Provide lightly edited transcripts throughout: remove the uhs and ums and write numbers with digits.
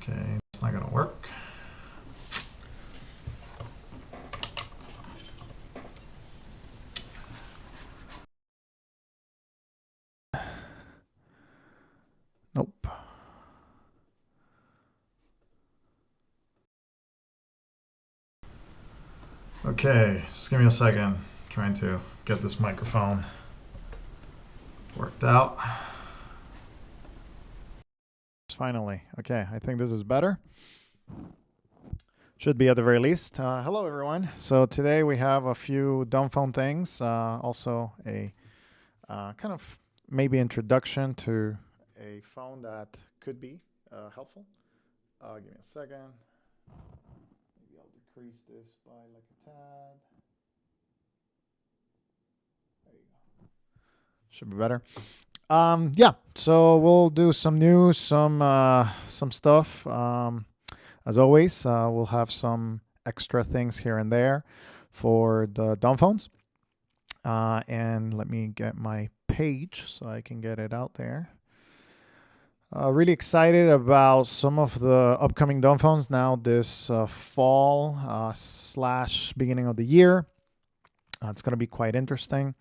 Okay, it's not gonna work. Nope. Okay, just give me a second. I'm trying to get this microphone worked out. Finally. Okay, I think this is better. Should be at the very least. Hello, everyone. So today we have a few Dumbphone things. Also a kind of maybe introduction to a phone that could be helpful. Give me a second. Maybe I'll decrease this by like a tad. There you go. Should be better. Yeah, so we'll do some news, some stuff. As always, we'll have some extra things here and there for the Dumbphones. And let me get my page so I can get it out there. Really excited about some of the upcoming Dumbphones now this fall / beginning of the year. It's going to be quite interesting.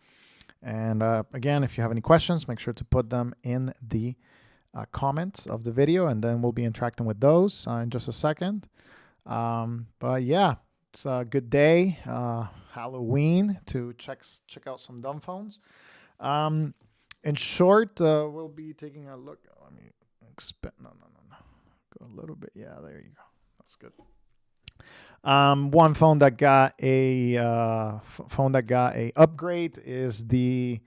And again, if you have any questions, make sure to put them in the comments of the video, and then we'll be interacting with those in just a second. But yeah, it's a good day, Halloween, to check out some Dumbphones. In short, we'll be taking a look. Let me expand. No. Go a little bit. Yeah, there you go. That's good. One phone that got a upgrade is the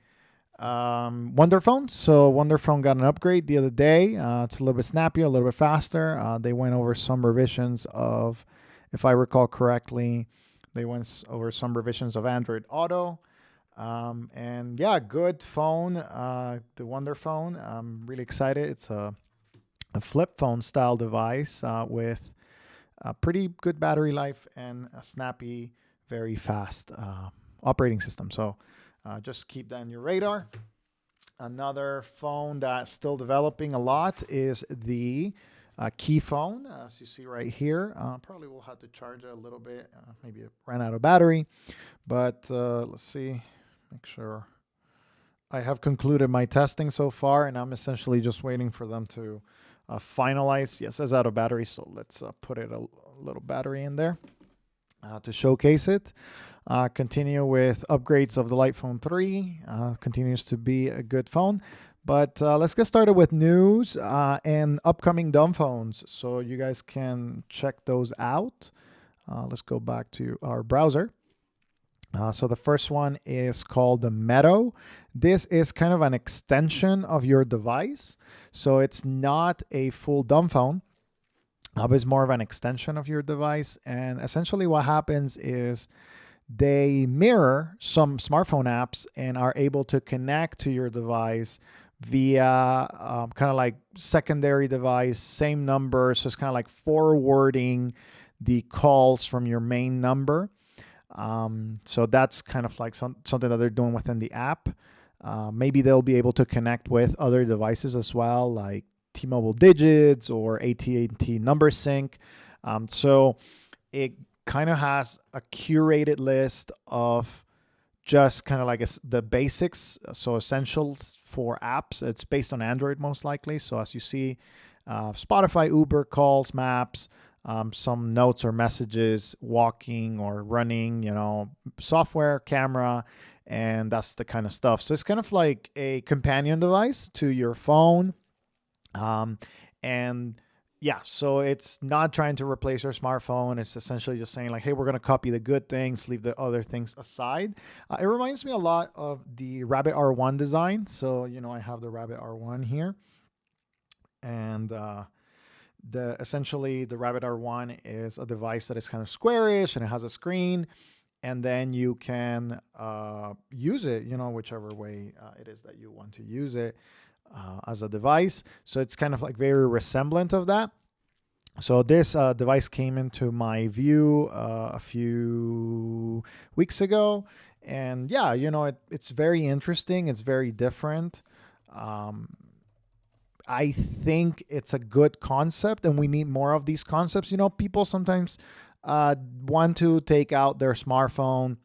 Wonderphone. So Wonderphone got an upgrade the other day. It's a little bit snappier, a little bit faster. They went over some revisions of, if I recall correctly, they went over some revisions of Android Auto. And yeah, good phone, the Wonderphone. I'm really excited. It's a flip phone style device with a pretty good battery life and a snappy, very fast operating system. So just keep that in your radar. Another phone that's still developing a lot is the Qi phone, as you see right here. Probably will have to charge it a little bit. Maybe it ran out of battery. But let's see. Make sure I have concluded my testing so far, and I'm essentially just waiting for them to finalize. Yes, it's out of battery, so let's put it a little battery in there to showcase it. Continue with upgrades of the Lightphone 3. Continues to be a good phone. But let's get started with news and upcoming Dumbphones, so you guys can check those out. Let's go back to our browser. So the first one is called the Meadow. This is kind of an extension of your device. So it's not a full Dumbphone, but it's more of an extension of your device. And essentially what happens is they mirror some smartphone apps and are able to connect to your device via kind of like secondary device, same number. So it's kind of like forwarding the calls from your main number. So that's kind of like something that they're doing within the app. Maybe they'll be able to connect with other devices as well, like T-Mobile Digits or AT&T Number Sync. So it kind of has a curated list of just kind of like the basics, so essentials for apps. It's based on Android most likely. So as you see, Spotify, Uber, calls, maps, some notes or messages, walking or running, software, camera, and that's the kind of stuff. So it's kind of like a companion device to your phone. And yeah, so it's not trying to replace your smartphone. It's essentially just saying like, hey, we're going to copy the good things, leave the other things aside. It reminds me a lot of the Rabbit R1 design. So, I have the Rabbit R1 here. And essentially the Rabbit R1 is a device that is kind of squarish and it has a screen, and then you can use it, whichever way it is that you want to use it as a device. So it's kind of like very resemblant of that. So this device came into my view a few weeks ago, and yeah, it's very interesting. It's very different. I think it's a good concept, and we need more of these concepts. People sometimes want to take out their smartphone,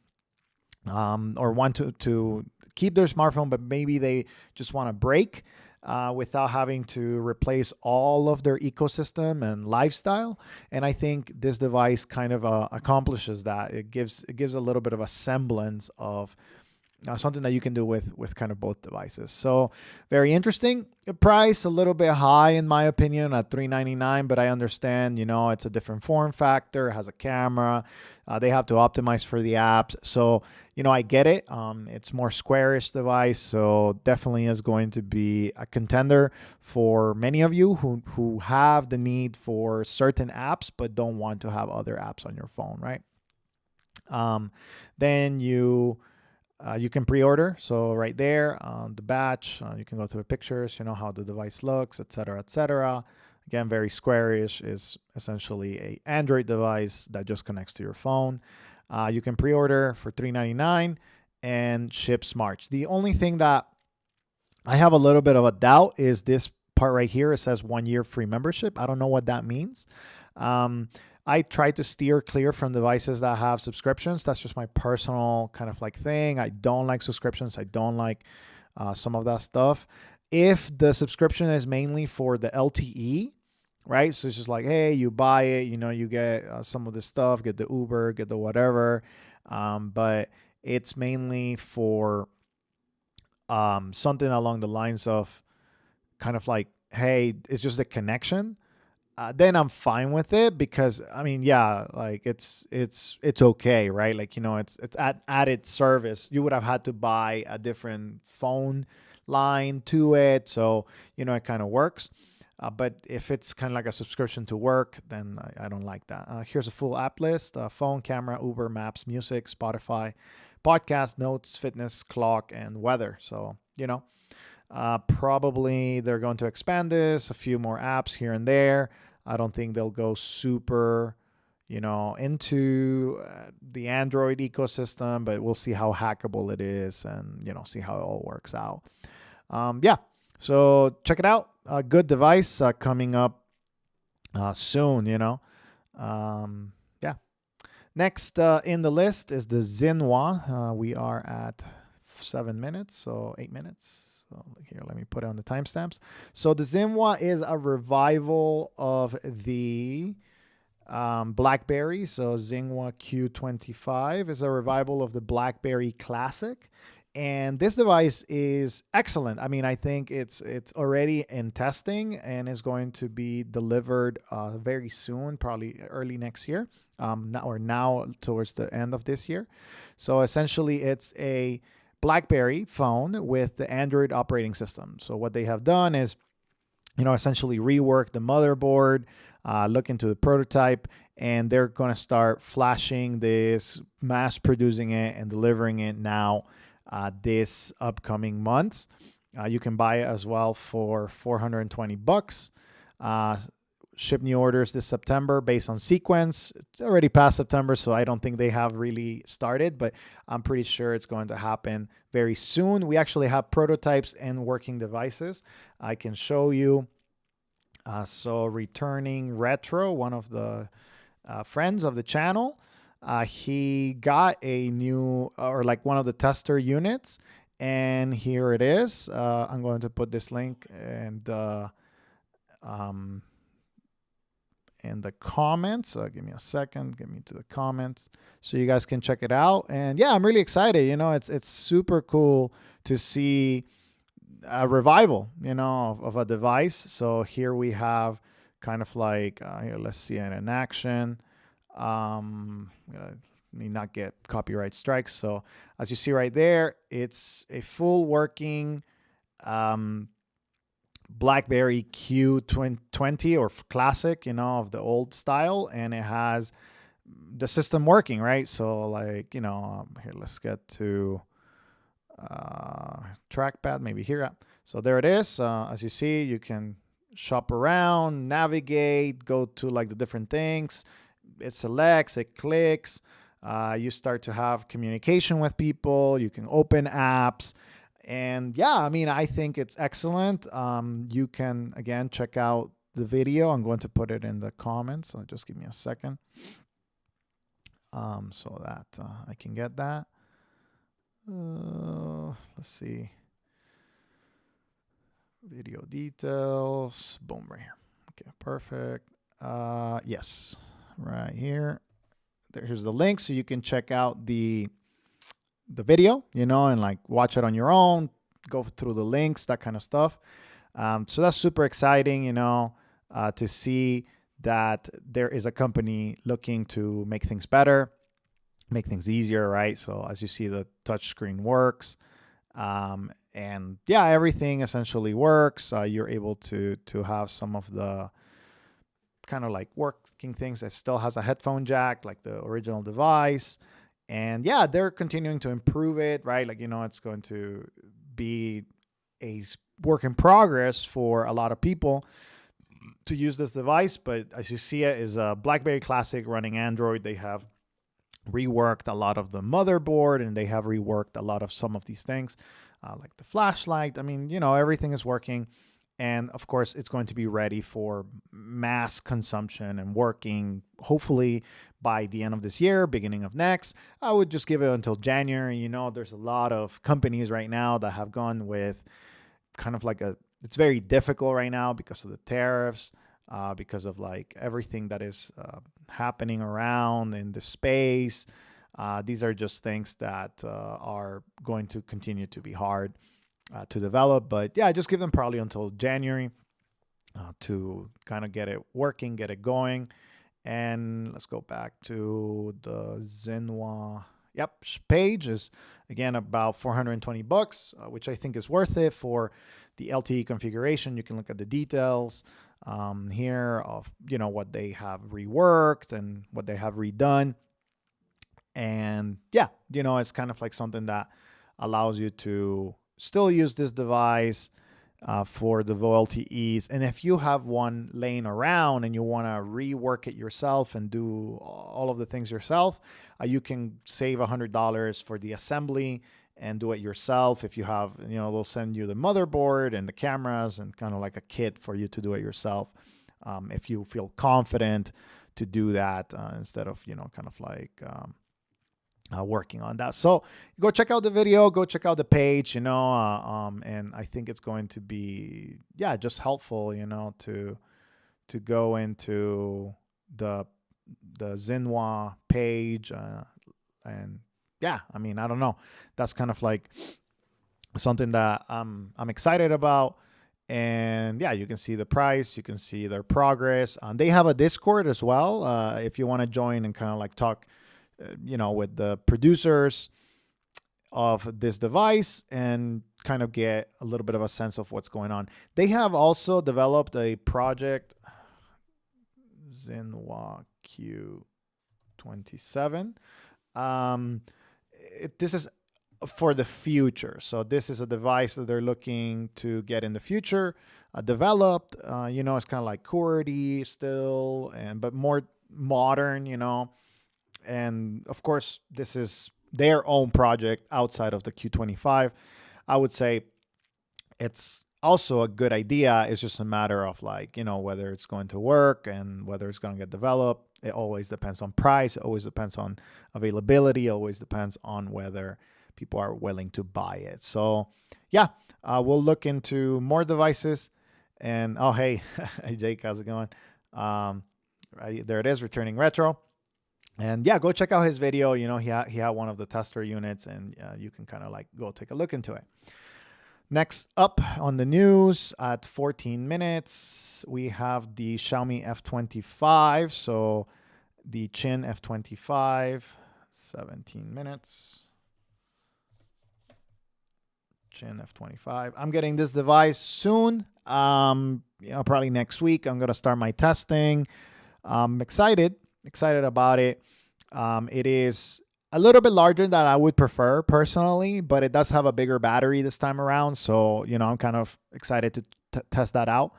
or want to keep their smartphone, but maybe they just want to break without having to replace all of their ecosystem and lifestyle. And I think this device kind of accomplishes that. It gives a little bit of a semblance of something that you can do with kind of both devices. So very interesting. The price a little bit high in my opinion at $399, but I understand, it's a different form factor, it has a camera, they have to optimize for the apps. So, I get it. It's more squarish device, so definitely is going to be a contender for many of you who have the need for certain apps, but don't want to have other apps on your phone, right? Then you can pre-order. So right there on the batch, you can go through the pictures, how the device looks, etc., etc. Again, very squarish, is essentially a Android device that just connects to your phone. You can pre-order for $399 and ships March. The only thing that I have a little bit of a doubt is this part right here. It says 1 year free membership. I don't know what that means. I try to steer clear from devices that have subscriptions. That's just my personal kind of like thing. I don't like subscriptions. I don't like some of that stuff. If the subscription is mainly for the LTE, right? So it's just like, hey, you buy it, you get some of the stuff, get the Uber, get the whatever. But it's mainly for something along the lines of kind of like, hey, it's just a connection. Then I'm fine with it because like it's okay, right? Like, it's added service. You would have had to buy a different phone line to it. So, it kind of works. But if it's kind of like a subscription to work, then I don't like that. Here's a full app list: phone, camera, Uber, Maps, music, Spotify, podcast, notes, fitness, clock, and weather. So, probably they're going to expand this, a few more apps here and there. I don't think they'll go super, into the Android ecosystem, but we'll see how hackable it is and, see how it all works out. So check it out. A good device coming up soon, Next in the list is the Zinwa. We are at 7 minutes, so 8 minutes. So here, let me put it on the timestamps. So the Zinwa is a revival of the BlackBerry. So Zinwa Q25 is a revival of the BlackBerry Classic. And this device is excellent. I think it's already in testing and is going to be delivered very soon, probably early next year, now towards the end of this year. So essentially, it's a BlackBerry phone with the Android operating system. So what they have done is, essentially rework the motherboard, look into the prototype, and they're going to start flashing this, mass producing it, and delivering it now this upcoming months. You can buy it as well for $420. Ship new orders this September based on sequence. It's already past September, so I don't think they have really started, but I'm pretty sure it's going to happen very soon. We actually have prototypes and working devices. I can show you. So returning Retro, one of the friends of the channel, he got a new, or like one of the tester units, and here it is. I'm going to put this link and in the comments. Give me a second, get me to the comments so you guys can check it out. And yeah, I'm really excited. It's super cool to see a revival, of a device. So here we have kind of like, here, let's see it in action. Let me not get copyright strikes. So as you see right there, it's a full working BlackBerry Q20 or Classic, of the old style, and it has the system working, right? So like, here, let's get to trackpad, maybe here. So there it is. As you see, you can shop around, navigate, go to like the different things. It selects, it clicks. You start to have communication with people. You can open apps. And yeah, I mean, I think it's excellent. You can, again, check out the video. I'm going to put it in the comments. So just give me a second so that I can get that. Let's see. Video details. Boom, right here. Okay, perfect. Yes, right here. Here's the link, so you can check out the video, you know, and like watch it on your own, go through the links, that kind of stuff. So that's super exciting, you know, to see that there is a company looking to make things better, make things easier, right? So as you see, the touchscreen works. And yeah, everything essentially works. You're able to have some of the kind of like working things that still has a headphone jack, like the original device. And yeah, they're continuing to improve it, right? Like, you know, it's going to be a work in progress for a lot of people to use this device. But as you see, it is a BlackBerry Classic running Android. They have reworked a lot of the motherboard, and they have reworked a lot of some of these things, like the flashlight. I mean, you know, everything is working. And of course, it's going to be ready for mass consumption and working, hopefully by the end of this year, beginning of next. I would just give it until January. You know, there's a lot of companies right now that have gone with kind of like it's very difficult right now because of the tariffs, because of like everything that is happening around in the space. These are just things that are going to continue to be hard to develop. But yeah, just give them probably until January to kind of get it working, get it going. And let's go back to the Zinwa. Yep, page is again about $420, which I think is worth it for the LTE configuration. You can look at the details here of, you know, what they have reworked and what they have redone. And yeah, you know, it's kind of like something that allows you to still use this device for the VoLTEs. And if you have one laying around and you want to rework it yourself and do all of the things yourself, you can save $100 for the assembly and do it yourself. If you have, you know, they'll send you the motherboard and the cameras and kind of like a kit for you to do it yourself. If you feel confident to do that instead of, you know, kind of like working on that. So go check out the video, go check out the page, you know, and I think it's going to be, yeah, just helpful, you know, to go into the Zinwa page, and yeah, I mean, I don't know, that's kind of like something that I'm excited about. And yeah, you can see the price, you can see their progress. They have a Discord as well, if you want to join and kind of like talk, you know, with the producers of this device and kind of get a little bit of a sense of what's going on. They have also developed a project, Zinwa Q25. This is for the future. So this is a device that they're looking to get in the future developed. You know, it's kind of like QWERTY still, but more modern, you know. And of course, this is their own project outside of the Q25. I would say it's also a good idea. It's just a matter of like, you know, whether it's going to work and whether it's going to get developed. It always depends on price. It always depends on availability. It always depends on whether people are willing to buy it. So yeah, we'll look into more devices. And oh, hey, hey Jake, how's it going? Right, there it is, returning retro. And yeah, go check out his video. You know, he had one of the tester units, and you can kind of like go take a look into it. Next up on the news at 14 minutes, we have the Xiaomi F25. So the Qin F25, 17 minutes. Qin F25. I'm getting this device soon. You know, probably next week. I'm going to start my testing. I'm excited about it. It is a little bit larger than I would prefer personally, but it does have a bigger battery this time around. So, you know, I'm kind of excited to test that out.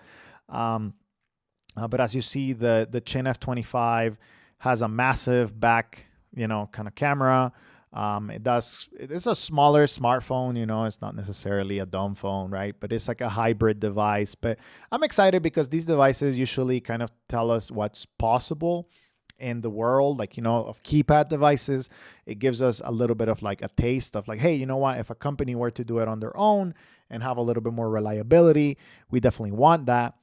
But as you see, the Qin F25 has a massive back, you know, kind of camera. It's a smaller smartphone, you know, it's not necessarily a dumb phone, right? But it's like a hybrid device. But I'm excited because these devices usually kind of tell us what's possible in the world, like, you know, of keypad devices. It gives us a little bit of like a taste of like, hey, you know what, if a company were to do it on their own and have a little bit more reliability, we definitely want that.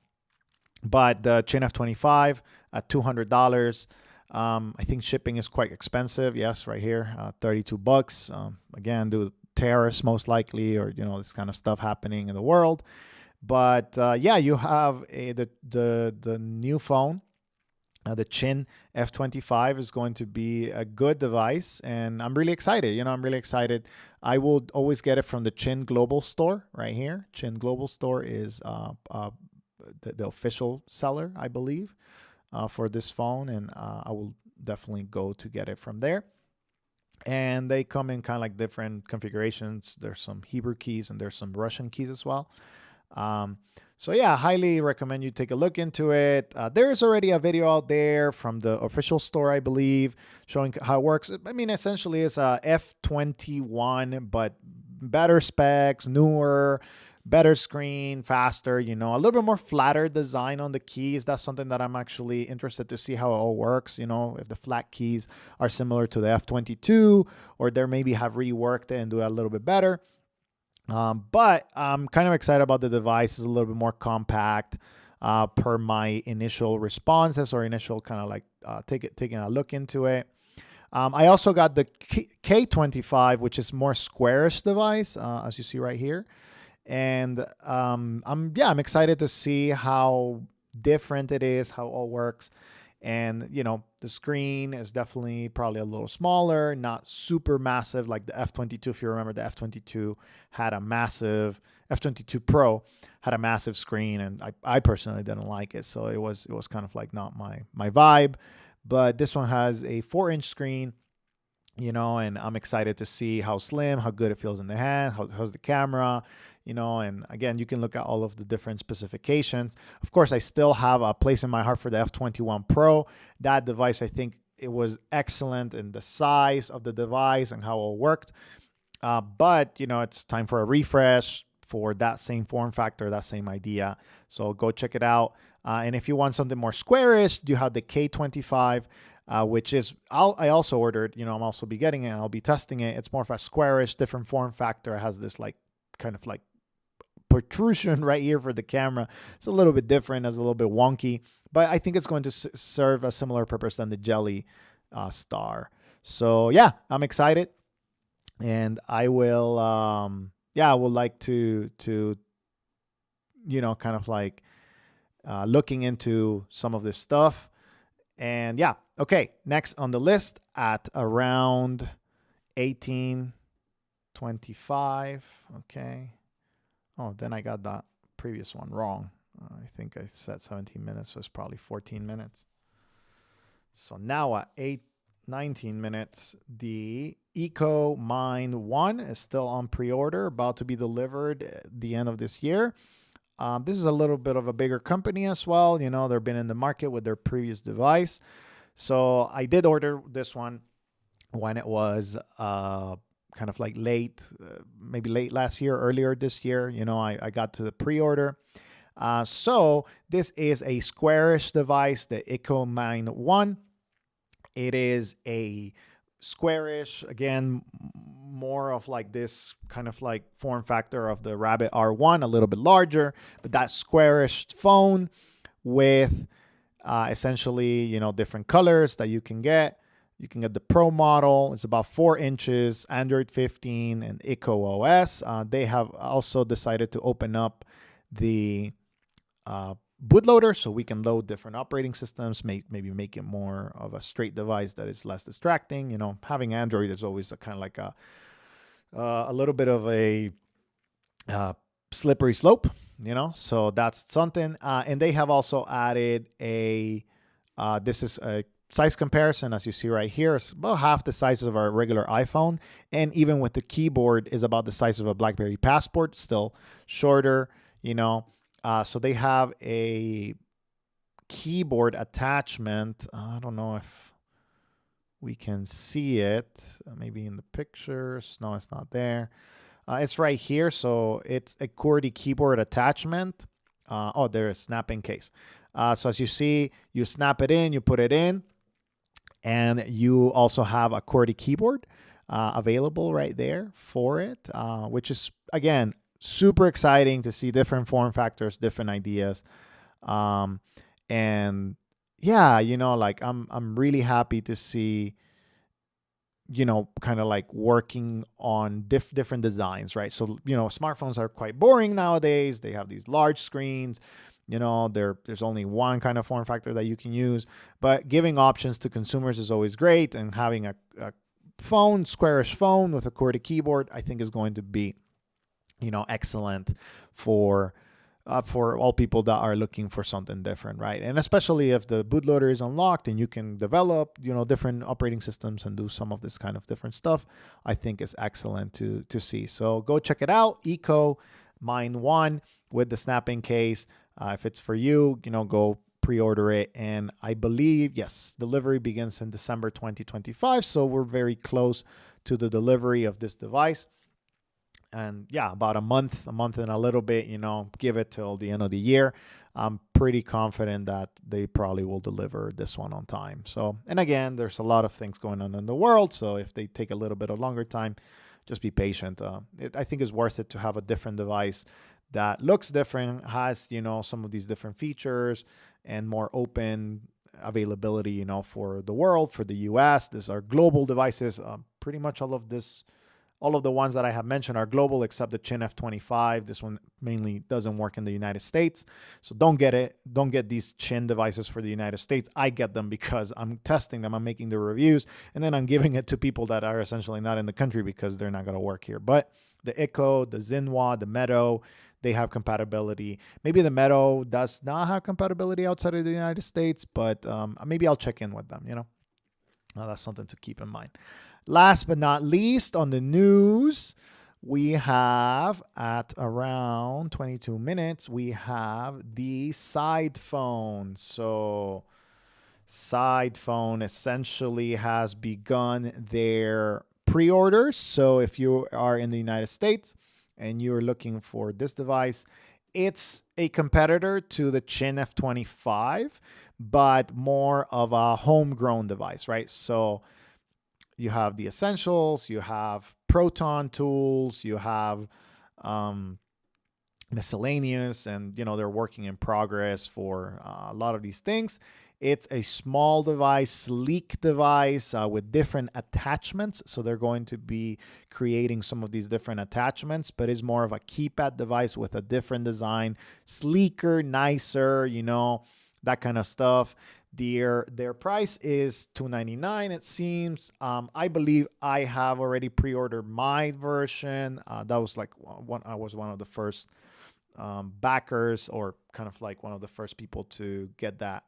But the Qin F25 at $200. I think shipping is quite expensive. Yes, right here, $32. Again, due to tariffs most likely, or you know, this kind of stuff happening in the world. But yeah, you have the new phone. The Qin F25 is going to be a good device, and I'm really excited. You know, I'm really excited. I will always get it from the Qin Global Store right here. Qin Global Store is the official seller, I believe, for this phone, and I will definitely go to get it from there. And they come in kind of like different configurations. There's some Hebrew keys and there's some Russian keys as well. So yeah, highly recommend you take a look into it. There is already a video out there from the official store, I believe, showing how it works. I mean, essentially it's a F21, but better specs, newer, better screen, faster, you know, a little bit more flatter design on the keys. That's something that I'm actually interested to see how it all works. You know, if the flat keys are similar to the F22, or they maybe have reworked it and do it a little bit better. But I'm kind of excited about the device. It's a little bit more compact per my initial responses or initial kind of like taking a look into it. I also got the K25, which is more squarish device, as you see right here. And I'm excited to see how different it is, how it all works. And, you know, the screen is definitely probably a little smaller, not super massive like the F22. If you remember, the F22 had a massive, F22 Pro had a massive screen, and I personally didn't like it. So it was kind of like not my vibe. But this one has a 4-inch screen, you know, and I'm excited to see how slim, how good it feels in the hand, how's the camera, you know, and again, you can look at all of the different specifications. Of course, I still have a place in my heart for the F21 Pro. That device, I think it was excellent in the size of the device and how it worked. But, you know, it's time for a refresh for that same form factor, that same idea. So go check it out. And if you want something more squarish, you have the K25, which is, I also ordered, you know, I'm also be getting it. I'll be testing it. It's more of a squarish, different form factor. It has this like kind of like protrusion right here for the camera. It's a little bit different, it's a little bit wonky, but I think it's going to serve a similar purpose than the Jelly Star. So yeah, I'm excited, and I will, I would like to, you know, kind of like looking into some of this stuff. And yeah, okay, next on the list at around 18:25. Okay. Oh, then I got that previous one wrong. I think I said 17 minutes, so it's probably 14 minutes. So now at 19 minutes, the Ikko MindOne is still on pre-order, about to be delivered at the end of this year. This is a little bit of a bigger company as well. You know, they've been in the market with their previous device. So I did order this one when it was kind of like late, maybe late last year, earlier this year. You know, I got to the pre-order. So this is a squarish device, the Ikko MindOne. It is a squarish, again, more of like this kind of like form factor of the Rabbit R1, a little bit larger, but that squarish phone with essentially, you know, different colors that you can get. You can get the Pro model. It's about 4 inches, Android 15, and Ikko OS. They have also decided to open up the bootloader so we can load different operating systems, maybe make it more of a straight device that is less distracting. You know, having Android is always a kind of like a little bit of a slippery slope, you know, so that's something. And they have also added this is a size comparison, as you see right here. It's about half the size of our regular iPhone, and even with the keyboard is about the size of a BlackBerry Passport, still shorter, you know. So they have a keyboard attachment. I don't know if we can see it. Maybe in the pictures. No, it's not there. It's right here. So it's a QWERTY keyboard attachment. Oh, there is snapping case. So as you see, you snap it in, you put it in, and you also have a QWERTY keyboard available right there for it, which is, again, super exciting to see different form factors, different ideas. And yeah, like I'm really happy to see, kind of like working on different designs, right? So, smartphones are quite boring nowadays. They have these large screens, there's only one kind of form factor that you can use, but giving options to consumers is always great. And having a phone, squarish phone with a QWERTY keyboard, I think is going to be, excellent for all people that are looking for something different, right? And especially if the bootloader is unlocked and you can develop, different operating systems and do some of this kind of different stuff, I think is excellent to see. So go check it out, Ikko MindOne with the snapping case. If it's for you, go pre-order it. And I believe, yes, delivery begins in December 2025. So we're very close to the delivery of this device. And yeah, about a month and a little bit, give it till the end of the year. I'm pretty confident that they probably will deliver this one on time. So, and again, there's a lot of things going on in the world. So if they take a little bit of longer time, just be patient. I think it's worth it to have a different device that looks different, has, some of these different features and more open availability, for the world, for the US. These are global devices. Pretty much all of the ones that I have mentioned are global except the Qin F25. This one mainly doesn't work in the United States. So don't get it. Don't get these Qin devices for the United States. I get them because I'm testing them. I'm making the reviews. And then I'm giving it to people that are essentially not in the country because they're not going to work here. But the Ikko, the Zinwa, the Meadow, they have compatibility. Maybe the Meadow does not have compatibility outside of the United States, but maybe I'll check in with them, that's something to keep in mind. Last but not least, on the news, we have at around 22 minutes, we have the Sidephone. So Sidephone essentially has begun their pre-orders. So if you are in the United States and you're looking for this device, it's a competitor to the Qin F25, but more of a homegrown device, right? So you have the essentials, you have Proton tools, you have miscellaneous, and they're working in progress for a lot of these things. It's a small device, sleek device with different attachments. So they're going to be creating some of these different attachments, but it's more of a keypad device with a different design, sleeker, nicer, that kind of stuff. Their price is $299, it seems. I believe I have already pre-ordered my version. That was like I was one of the first backers, or kind of like one of the first people to get that.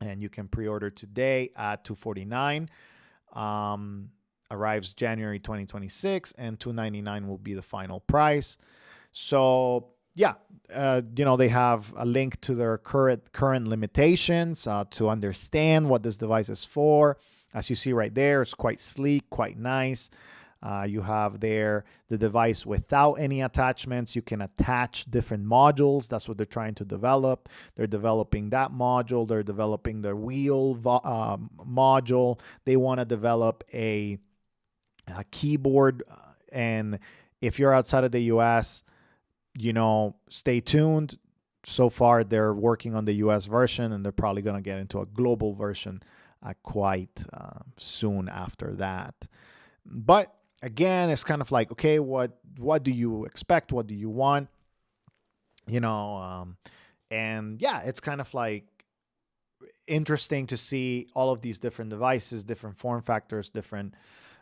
And you can pre-order today at $249. Arrives January 2026, and $299 will be the final price. So yeah, they have a link to their current limitations to understand what this device is for. As you see right there, it's quite sleek, quite nice. You have there the device without any attachments. You can attach different modules. That's what they're trying to develop. They're developing that module. They're developing their wheel module. They want to develop a keyboard. And if you're outside of the US, stay tuned. So far, they're working on the US version, and they're probably going to get into a global version quite soon after that. But again, it's kind of like, okay, what do you expect? What do you want? And yeah, it's kind of like interesting to see all of these different devices, different form factors, different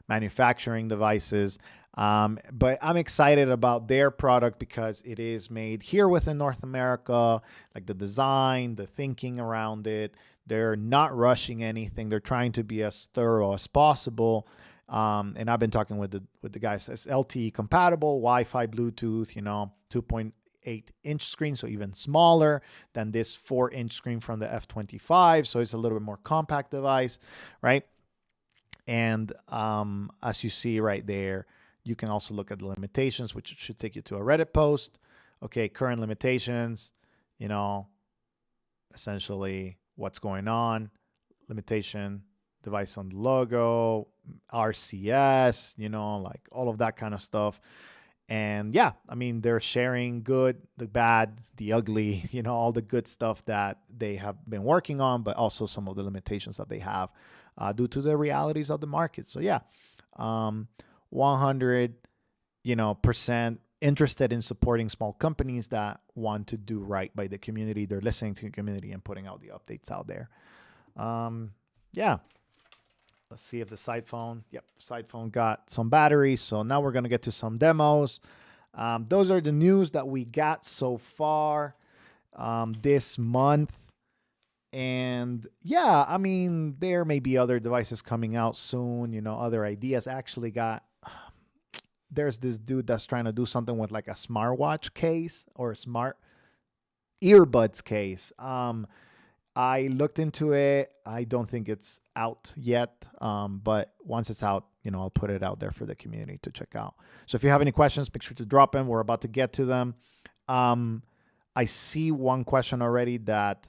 manufacturing devices. But I'm excited about their product because it is made here within North America, like the design, the thinking around it. They're not rushing anything. They're trying to be as thorough as possible. And I've been talking with the guys. It's LTE compatible, Wi-Fi, Bluetooth, 2.8-inch screen, so even smaller than this 4-inch screen from the F25. So it's a little bit more compact device, right? And as you see right there, you can also look at the limitations, which should take you to a Reddit post. Okay, current limitations, you know, essentially what's going on, limitation, device on the logo, RCS, you know, like all of that kind of stuff. And yeah, I mean, they're sharing good, the bad, the ugly, you know, all the good stuff that they have been working on, but also some of the limitations that they have due to the realities of the market. So yeah, 100, you know, percent interested in supporting small companies that want to do right by the community. They're listening to the community and putting out the updates out there. Yeah. Let's see if the Sidephone, yep, Sidephone got some batteries. So now we're going to get to some demos. Those are the news that we got so far this month. And yeah, I mean, there may be other devices coming out soon, you know, other ideas. Actually there's this dude that's trying to do something with like a smartwatch case or a smart earbuds case. I looked into it. I don't think it's out yet, but once it's out, you know, I'll put it out there for the community to check out. So if you have any questions, make sure to drop them. We're about to get to them. I see one question already that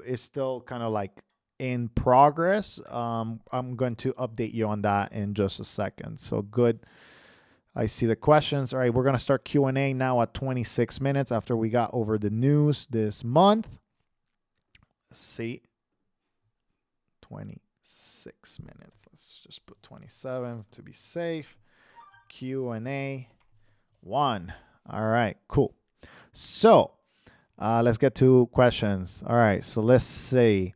is still kind of like in progress. I'm going to update you on that in just a second. So good. I see the questions. All right, we're going to start Q&A now at 26 minutes after we got over the news this month. Let's see. 26 minutes. Let's just put 27 to be safe. Q&A 1. All right, cool. So let's get to questions. All right, so let's see.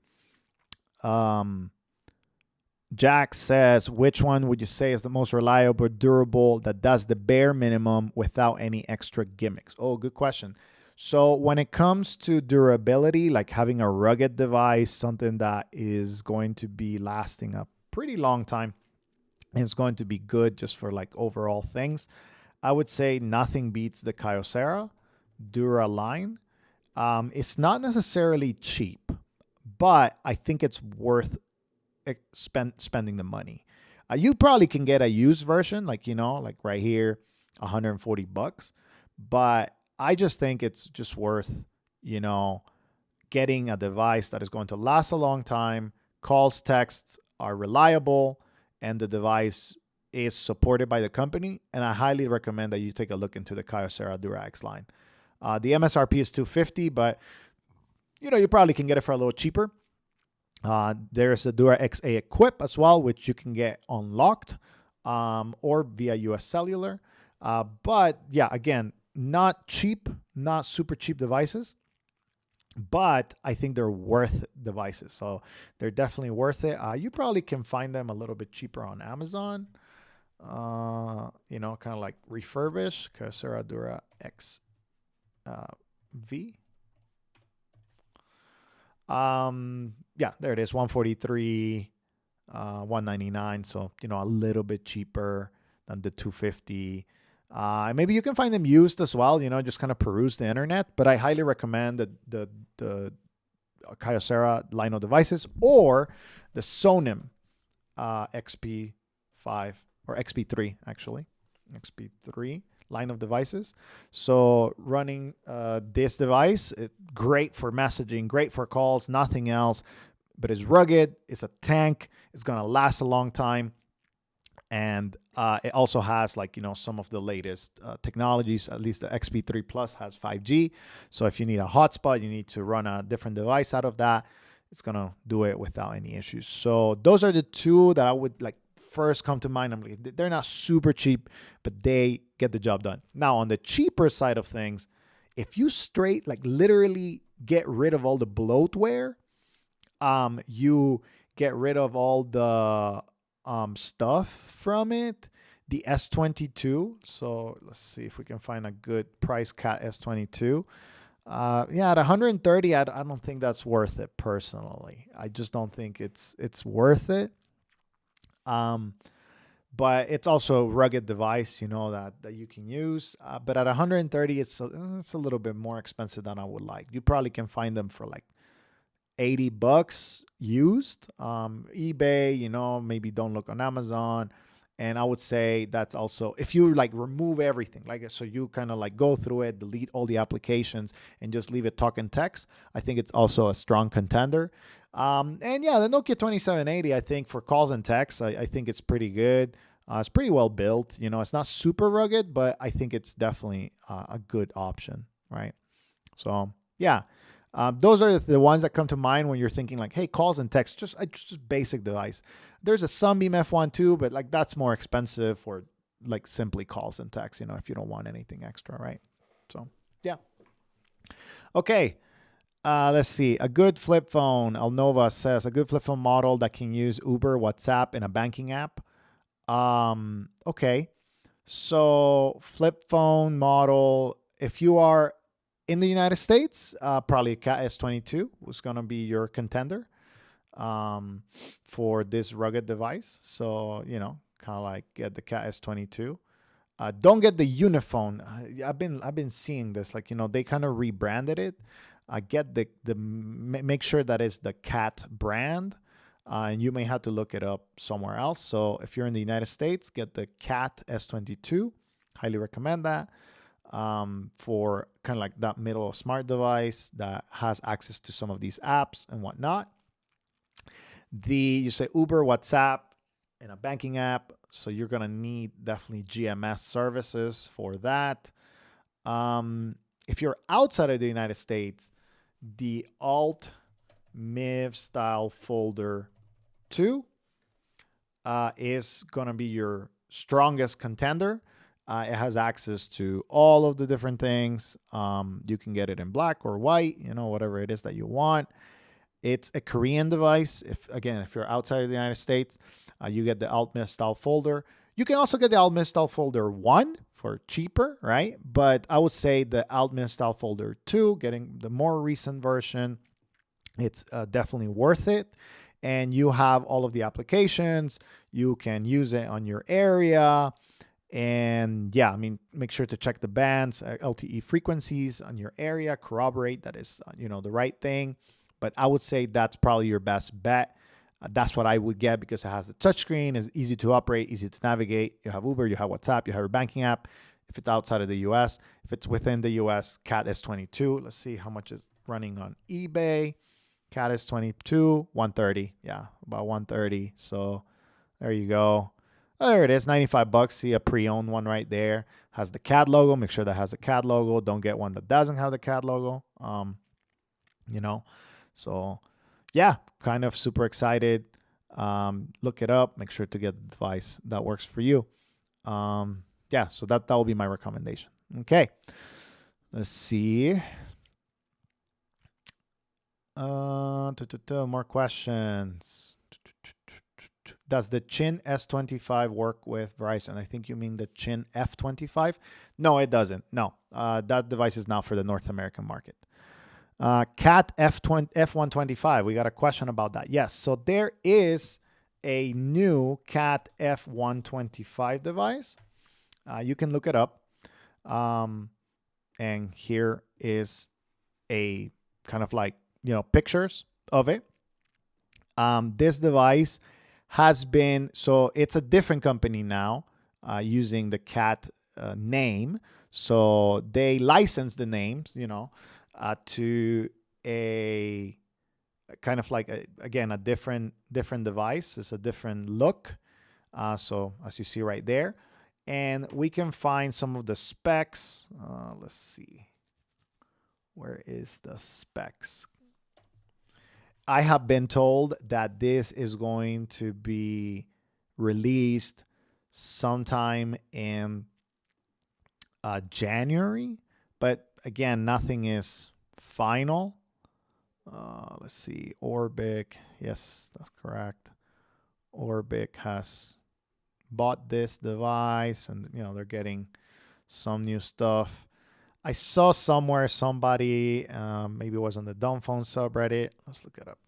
Jack says, which one would you say is the most reliable, durable, that does the bare minimum without any extra gimmicks? Oh, good question. So when it comes to durability, like having a rugged device, something that is going to be lasting a pretty long time, and it's going to be good just for like overall things, I would say nothing beats the Kyocera Dura line. It's not necessarily cheap, but I think it's worth spending the money. You probably can get a used version, like, you know, like right here, $140. But I just think it's just worth, you know, getting a device that is going to last a long time. Calls, texts are reliable, and the device is supported by the company. And I highly recommend that you take a look into the Kyocera Dura X line. The MSRP is $250, but you know, you probably can get it for a little cheaper. There's a Dura XA Equip as well, which you can get unlocked or via US Cellular. But yeah, again, not cheap, not super cheap devices, but I think they're worth devices. So they're definitely worth it. You probably can find them a little bit cheaper on Amazon, you know, kind of like refurbished. Kyocera Dura X V. Yeah, there it is, 143, 199. So, you know, a little bit cheaper than the 250. Maybe you can find them used as well, you know, just kind of peruse the internet. But I highly recommend the Kyocera line of devices or the Sonim XP5 or XP3, actually. XP3 line of devices. So running this device, great for messaging, great for calls, nothing else, but it's rugged, it's a tank, it's going to last a long time. And it also has, like, you know, some of the latest technologies. At least the XP3 Plus has 5G. So if you need a hotspot, you need to run a different device out of that, it's going to do it without any issues. So those are the two that I would like first come to mind. I'm like, they're not super cheap, but they get the job done. Now, on the cheaper side of things, if you straight, like, literally get rid of all the bloatware, you get rid of all the stuff from it, the S22. So let's see if we can find a good price cat S22. Yeah, at 130, I don't think that's worth it personally. I just don't think it's worth it. But it's also a rugged device, you know, that you can use. But at 130, it's a little bit more expensive than I would like. You probably can find them for like $80 used. eBay, you know, maybe don't look on Amazon. And I would say that's also, if you like remove everything, like, so you kind of like go through it, delete all the applications and just leave it talk and text, I think it's also a strong contender. And yeah, the Nokia 2780, I think for calls and texts, I think it's pretty good. It's pretty well built. You know, it's not super rugged, but I think it's definitely a good option, right? So yeah, those are the ones that come to mind when you're thinking like, hey, calls and text, just basic device. There's a Sunbeam F1 too, but like that's more expensive for like simply calls and text, you know, if you don't want anything extra, right? So yeah. Okay. Let's see. A good flip phone. Alnova says a good flip phone model that can use Uber, WhatsApp, and a banking app. Okay. So flip phone model, if you are in the United States, probably a Cat S22 was going to be your contender for this rugged device. So, you know, kind of like get the Cat S22. Don't get the Uniphone. I've been seeing this, like, you know, they kind of rebranded it. Get make sure that is the Cat brand. And you may have to look it up somewhere else. So if you're in the United States, get the Cat S22. Highly recommend that for kind of like that middle smart device that has access to some of these apps and whatnot. You say Uber, WhatsApp, and a banking app. So you're going to need definitely GMS services for that. If you're outside of the United States, the Alt MIV style folder 2 is going to be your strongest contender. It has access to all of the different things. You can get it in black or white, you know, whatever it is that you want. It's a Korean device. If you're outside of the United States, you get the Alt MIV style folder. You can also get the Alt MIV style folder 1 for cheaper, right? But I would say the Alt MIV style folder 2, getting the more recent version, it's definitely worth it. And you have all of the applications. You can use it on your area. And yeah, I mean, make sure to check the bands, LTE frequencies on your area, corroborate that is, you know, the right thing. But I would say that's probably your best bet. That's what I would get because it has the touchscreen, is easy to operate, easy to navigate. You have Uber, you have WhatsApp, you have your banking app. If it's outside of the US, if it's within the US, Cat S22. Let's see how much is running on eBay. Cat S22, 130. Yeah, about 130. So there you go. Oh, there it is, $95. See a pre-owned one right there. Has the CAD logo. Make sure that has a CAD logo. Don't get one that doesn't have the CAD logo. You know, so yeah, kind of super excited. Look it up. Make sure to get the device that works for you. Yeah, so that will be my recommendation. Okay, let's see. More questions. Does the Qin S25 work with Verizon? I think you mean the Qin F25. No, it doesn't. No, that device is now for the North American market. Cat F125. We got a question about that. Yes, so there is a new Cat F125 device. You can look it up. And here is a kind of like, you know, pictures of it. This device has been, so it's a different company now using the Cat name. So they license the names, you know, to a kind of like, again, a different device. It's a different look. So as you see right there. And we can find some of the specs. Let's see. Where is the specs? I have been told that this is going to be released sometime in January, but again, nothing is final. Let's see, Orbic. Yes, that's correct. Orbic has bought this device, and you know they're getting some new stuff. I saw somewhere somebody, maybe it was on the Dumbphone subreddit. Let's look it up.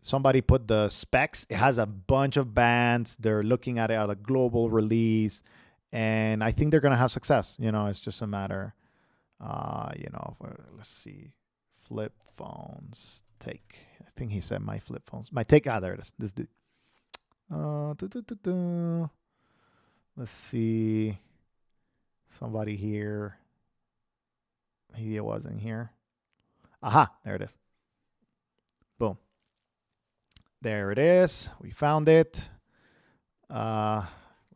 Somebody put the specs. It has a bunch of bands. They're looking at it at a global release. And I think they're going to have success. You know, it's just a matter, you know, let's see. flip phones take. I think he said my flip phones. My take. There it is. This dude. Let's see. Somebody here. Maybe it wasn't here. Aha, there it is. Boom. There it is. We found it. Let's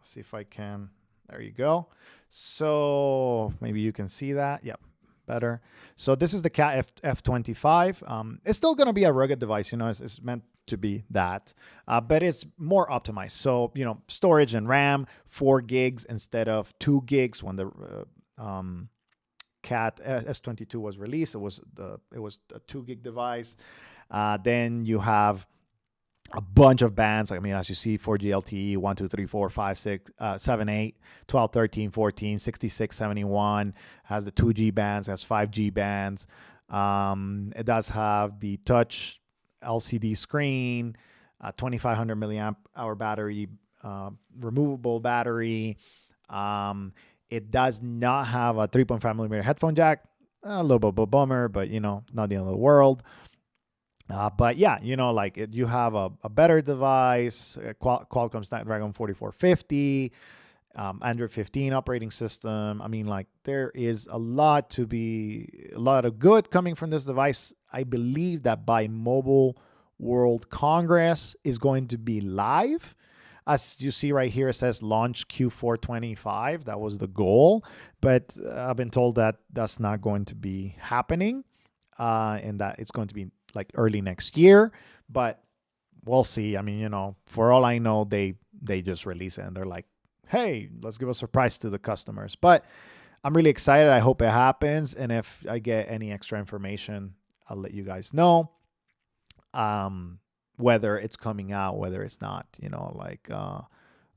see if I can. There you go. So maybe you can see that. Yep, better. So this is the Cat F25. It's still going to be a rugged device. It's meant to be that, but it's more optimized. So, storage and RAM, 4 gigs instead of 2 gigs when the Cat S22 was released. It was a 2 gig device. Then you have a bunch of bands. As you see, 4G LTE, 1, 2, 3, 4, 5, 6, 7, 8, 12, 13, 14, 66, 71, has the 2G bands, has 5G bands. It does have the touch LCD screen, 2,500 milliamp hour battery, removable battery. It does not have a 3.5 millimeter headphone jack. A little bit of a bummer, but not the end of the world. But yeah, you have a better device, Qualcomm Snapdragon 4450, Android 15 operating system. There is a lot of good coming from this device. I believe that by Mobile World Congress is going to be live. As you see right here, it says launch Q425. That was the goal, but I've been told that that's not going to be happening, and that it's going to be early next year, but we'll see. For all I know, they just release it and they're like, hey, let's give a surprise to the customers. But I'm really excited. I hope it happens. And if I get any extra information, I'll let you guys know. Whether it's coming out, whether it's not,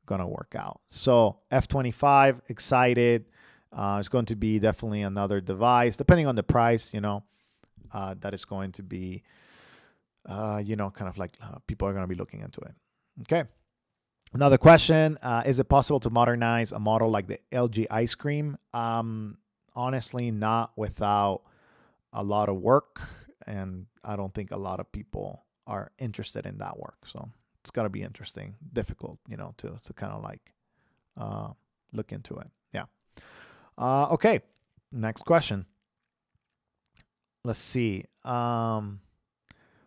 gonna work out. So F25, excited. It's going to be definitely another device, depending on the price, that is going to be, people are going to be looking into it. Okay. Another question, is it possible to modernize a model like the LG Ice Cream? Honestly, not without a lot of work, and I don't think a lot of people are interested in that work. So it's going to be interesting, difficult, to kind of look into it. Yeah. Okay. Next question. Let's see.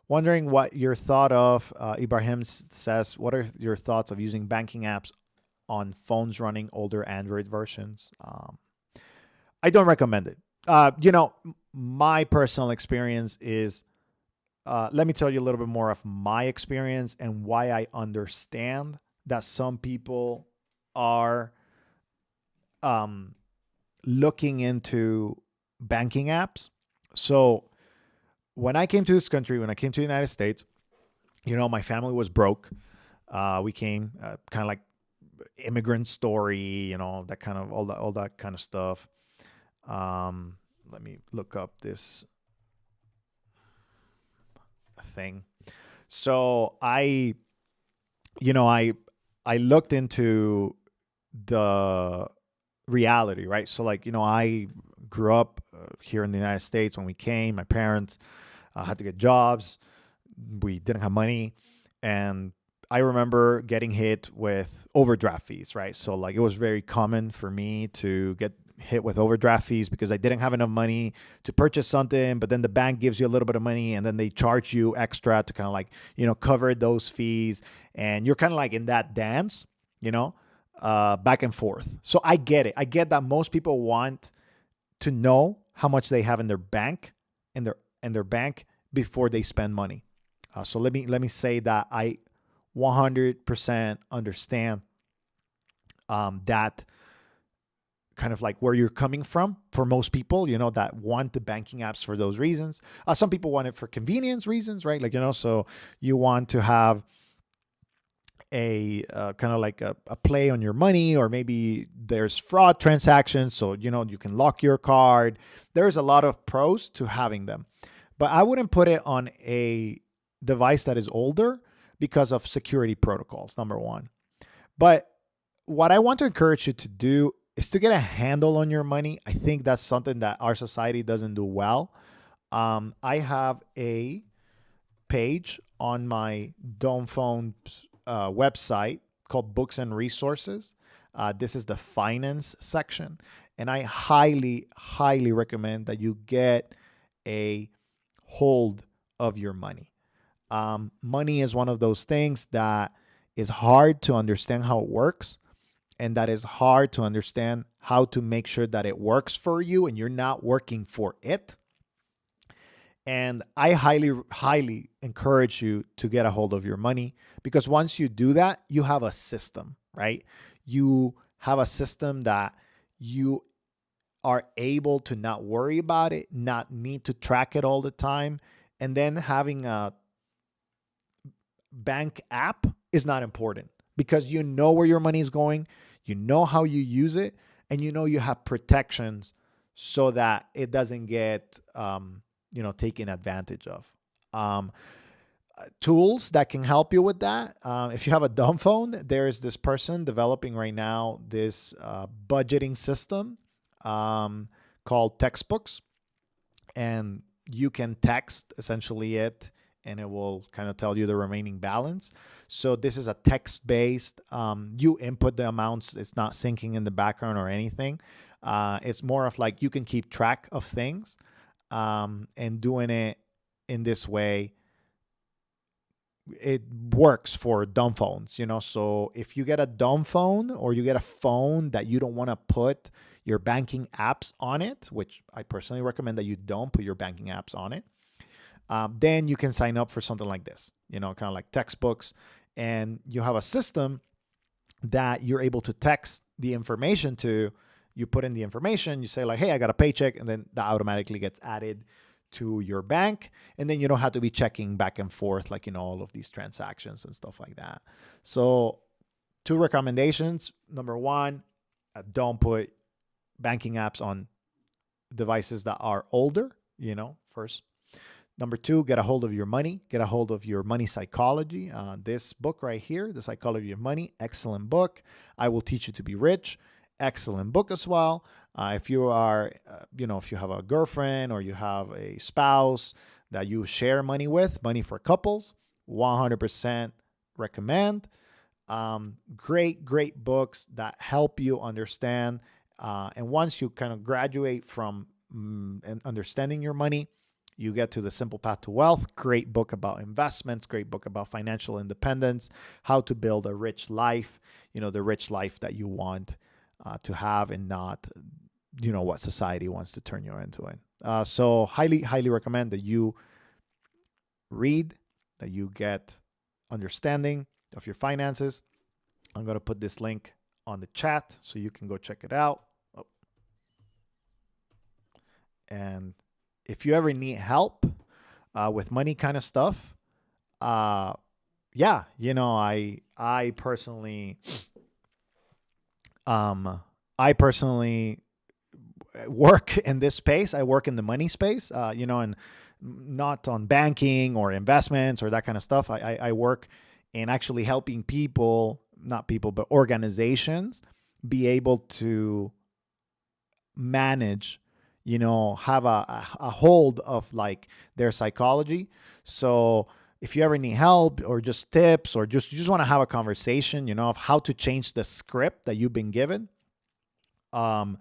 Wondering what your thought of, Ibrahim says, what are your thoughts of using banking apps on phones running older Android versions? I don't recommend it. My personal experience is, let me tell you a little bit more of my experience and why I understand that some people are looking into banking apps. So when I came to this country, when I came to the United States, my family was broke. We came kind of like immigrant story, that kind of all that kind of stuff. Let me look up this thing. So I looked into the reality, right? So I grew up here in the United States. When we came, my parents had to get jobs. We didn't have money. And I remember getting hit with overdraft fees, right? So it was very common for me to get hit with overdraft fees because I didn't have enough money to purchase something, but then the bank gives you a little bit of money and then they charge you extra to kind of cover those fees. And you're kind of in that dance, back and forth. So I get it. I get that most people want to know how much they have in their bank, in their bank before they spend money. So let me say that I 100% understand that kind of where you're coming from for most people, that want the banking apps for those reasons. Some people want it for convenience reasons, right? So you want to have a kind of a play on your money, or maybe there's fraud transactions. So, you can lock your card. There's a lot of pros to having them, but I wouldn't put it on a device that is older because of security protocols, number one. But what I want to encourage you to do is to get a handle on your money. I think that's something that our society doesn't do well. I have a page on my Dumbphone website called Books and Resources. This is the finance section. And I highly, highly recommend that you get a hold of your money. Money is one of those things that is hard to understand how it works, and that is hard to understand how to make sure that it works for you and you're not working for it. And I highly, highly encourage you to get a hold of your money, because once you do that, you have a system, right? You have a system that you are able to not worry about it, not need to track it all the time. And then having a bank app is not important, because you know where your money is going, you know how you use it, and you know you have protections so that it doesn't get taken advantage of. Tools that can help you with that. If you have a Dumbphone, there is this person developing right now this budgeting system called Textbooks, and you can text essentially it, and it will kind of tell you the remaining balance. So this is a text-based. You input the amounts. It's not syncing in the background or anything. It's more of like you can keep track of things, and doing it in this way, it works for dumb phones, So if you get a dumb phone, or you get a phone that you don't want to put your banking apps on it, which I personally recommend that you don't put your banking apps on it, then you can sign up for something like this, kind of like Textbooks, and you have a system that you're able to text the information to. You put in the information, you say like, hey, I got a paycheck, and then that automatically gets added to your bank. And then you don't have to be checking back and forth, like, all of these transactions and stuff like that. So 2 recommendations. Number 1, don't put banking apps on devices that are older, first. Number 2, get a hold of your money, get a hold of your money psychology. This book right here, The Psychology of Money, excellent book. I Will Teach You to Be Rich. Excellent book as well. If you are, if you have a girlfriend or you have a spouse that you share money with, Money for Couples, 100% recommend. Great books that help you understand. And once you kind of graduate from understanding your money, you get to The Simple Path to Wealth. Great book about investments, great book about financial independence, how to build a rich life, the rich life that you want to have, and not, what society wants to turn you into it. So highly recommend that you read, that you get understanding of your finances. I'm going to put this link on the chat so you can go check it out. Oh. And if you ever need help with money kind of stuff, I personally work in this space. I work in the money space, and not on banking or investments or that kind of stuff. I work in actually helping but organizations be able to manage, have a hold of like their psychology. So if you ever need help or just tips, or you just want to have a conversation, of how to change the script that you've been given, I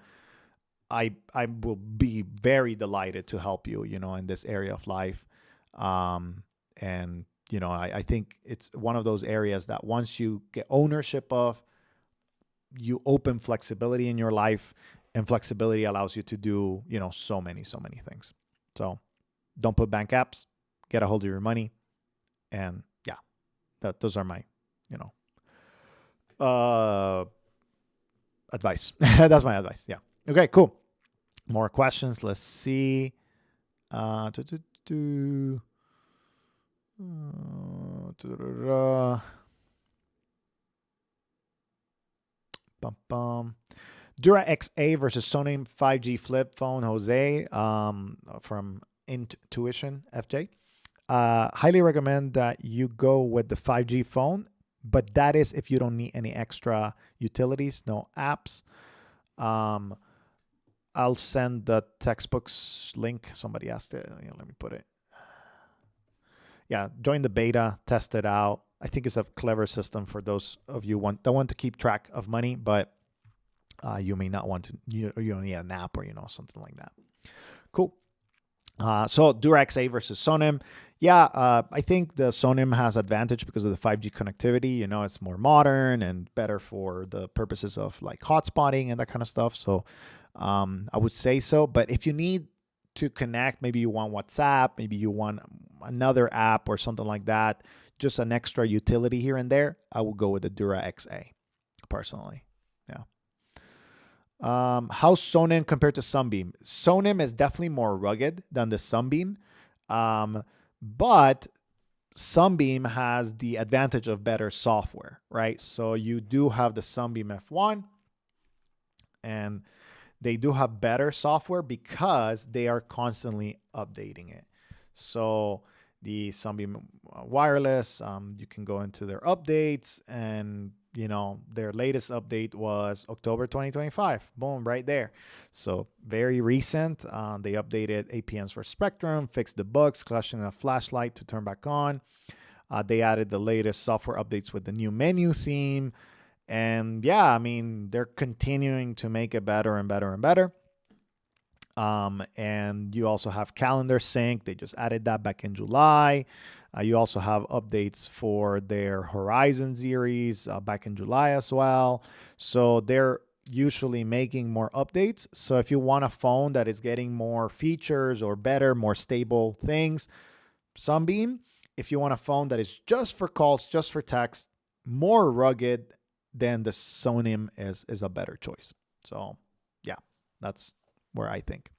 will be very delighted to help you, in this area of life. I think it's one of those areas that once you get ownership of, you open flexibility in your life, and flexibility allows you to do, so many things. So don't put bank apps, get a hold of your money. And those are my, advice. That's my advice. Yeah. Okay, cool. More questions. Let's see. Dura XA versus Sony 5G flip phone. Jose from Intuition FJ. Highly recommend that you go with the 5G phone, but that is if you don't need any extra utilities, no apps. I'll send the textbooks link. Somebody asked it. Let me put it. Yeah, join the beta, test it out. I think it's a clever system for those of you that want to keep track of money, but you may not want to. You don't need an app or something like that. Cool. So Dura XA versus Sonim. Yeah, I think the Sonim has advantage because of the 5G connectivity. It's more modern and better for the purposes of like hotspotting and that kind of stuff. So I would say so. But if you need to connect, maybe you want WhatsApp, maybe you want another app or something like that, just an extra utility here and there, I will go with the Dura XA personally. Yeah. How's Sonim compared to Sunbeam? Sonim is definitely more rugged than the Sunbeam, but Sunbeam has the advantage of better software, right? So you do have the Sunbeam F1, and they do have better software because they are constantly updating it. So the Sunbeam Wireless, you can go into their updates, and their latest update was October 2025. Boom, right there. So very recent. They updated APNs for Spectrum, fixed the bugs, clashing a flashlight to turn back on. They added the latest software updates with the new menu theme. And yeah, I mean, they're continuing to make it better and better and better. And you also have calendar sync. They just added that back in July. You also have updates for their Horizon series back in July as well. So they're usually making more updates. So if you want a phone that is getting more features or better, more stable things, Sunbeam. If you want a phone that is just for calls, just for text, more rugged, then the Sonim is a better choice. So yeah, that's where I think.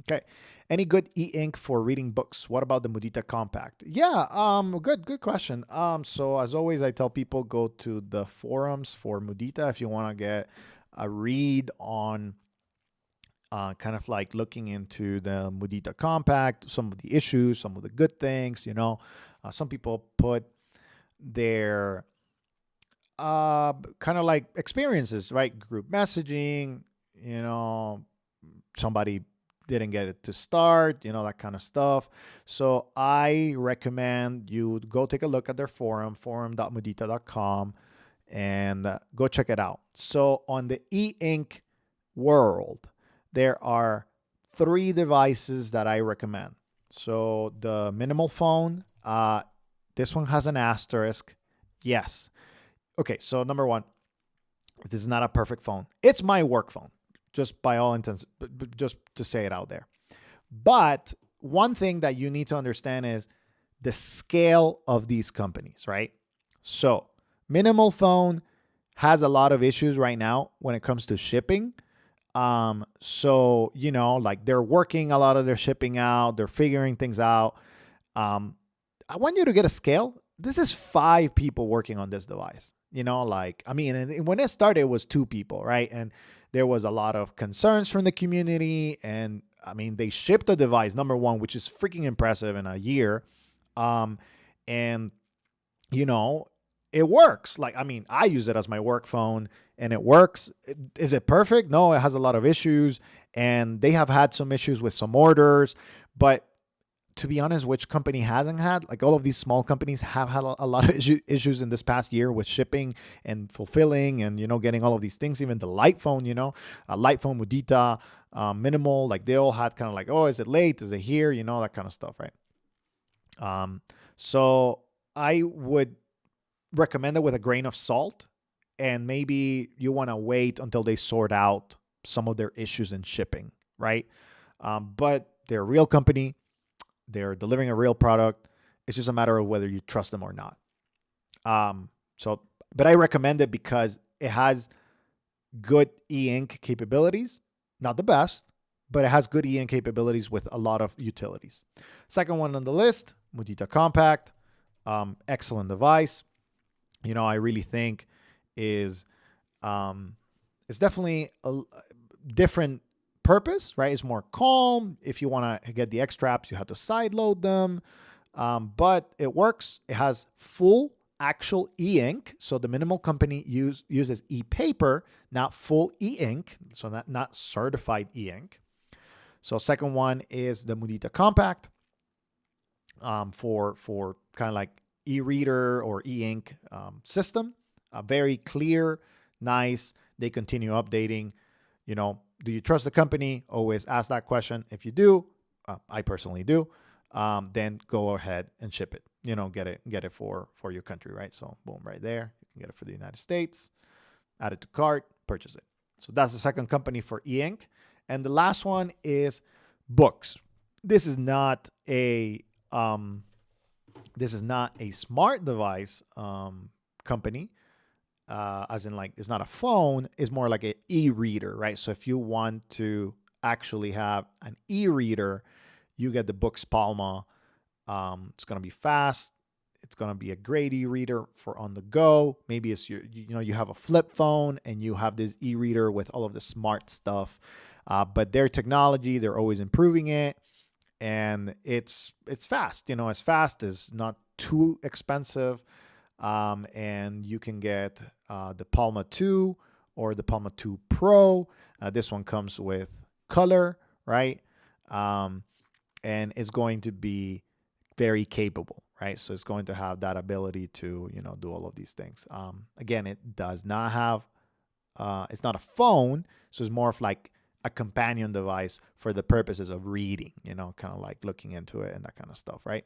Okay. Any good e-ink for reading books? What about the Mudita Compact? Yeah, good question. So as always, I tell people go to the forums for Mudita if you want to get a read on kind of like looking into the Mudita Compact, some of the issues, some of the good things. Some people put their kind of like experiences, right? Group messaging, somebody didn't get it to start, that kind of stuff. So I recommend you go take a look at their forum.mudita.com, and go check it out. So on the e-ink world, there are 3 devices that I recommend. So the minimal phone, this one has an asterisk. Yes. Okay, so number 1, this is not a perfect phone. It's my work phone, just by all intents, just to say it out there. But one thing that you need to understand is the scale of these companies, right? So minimal phone has a lot of issues right now when it comes to shipping. So, like they're working a lot of their shipping out, they're figuring things out. I want you to get a scale. This is 5 people working on this device. When it started, it was 2 people, right? And there was a lot of concerns from the community. And they shipped the device, number 1, which is freaking impressive in a year. And it works. I use it as my work phone and it works. Is it perfect? No, it has a lot of issues, and they have had some issues with some orders, but to be honest, which company hasn't had? Like all of these small companies have had a lot of issues in this past year with shipping and fulfilling and, getting all of these things. Even the light phone, light phone, Mudita, minimal, like they all had kind of like, oh, is it late? Is it here? That kind of stuff, right? So I would recommend it with a grain of salt, and maybe you want to wait until they sort out some of their issues in shipping, right? But they're a real company. They're delivering a real product. It's just a matter of whether you trust them or not. But I recommend it because it has good e-ink capabilities. Not the best, but it has good e-ink capabilities with a lot of utilities. Second one on the list, Mudita Compact. Excellent device. I really think is it's definitely a different purpose, right? It's more calm. If you want to get the X straps, you have to side load them. But it works. It has full actual e-ink. So the minimal company uses e-paper, not full e-ink. So not certified e-ink. So second one is the Mudita Compact, for kind of like e-reader or e-ink system. Very clear, nice. They continue updating. You know, do you trust the company? Always ask that question. If you do, I personally do, then go ahead and ship it. You know, get it for your country, right? So boom, right there. You can get it for the United States. Add it to cart, purchase it. So that's the second company for e-ink. And the last one is books. This is not a smart device company, as in like it's not a phone. It's more like an e-reader, right? So if you want to actually have an e-reader, you get the Books Palma. It's gonna be fast. It's gonna be a great e-reader for on the go. Maybe it's you have a flip phone and you have this e-reader with all of the smart stuff. But their technology, they're always improving it, and it's fast. You know, it's fast. It's not too expensive, and you can get the Palma 2 or the Palma 2 Pro. This one comes with color, right? And it's going to be very capable, right? So it's going to have that ability to, do all of these things. Again, it does not have, it's not a phone. So it's more of like a companion device for the purposes of reading, kind of like looking into it and that kind of stuff, right?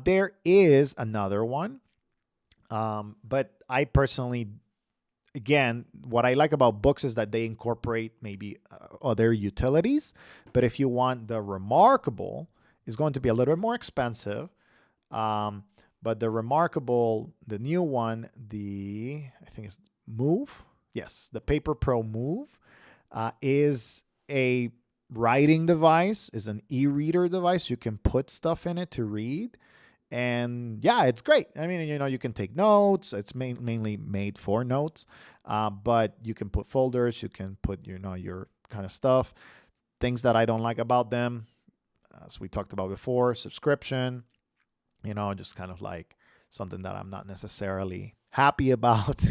There is another one. But I personally, again, what I like about books is that they incorporate maybe other utilities. But if you want the Remarkable, it's going to be a little bit more expensive. But the Remarkable, the new one, I think it's Move. Yes, the Paper Pro Move is a writing device, is an e-reader device. You can put stuff in it to read. And yeah, it's great. I mean, you can take notes. It's mainly made for notes, but you can put folders. You can put, your kind of stuff. Things that I don't like about them, as we talked about before, subscription, just kind of like something that I'm not necessarily happy about,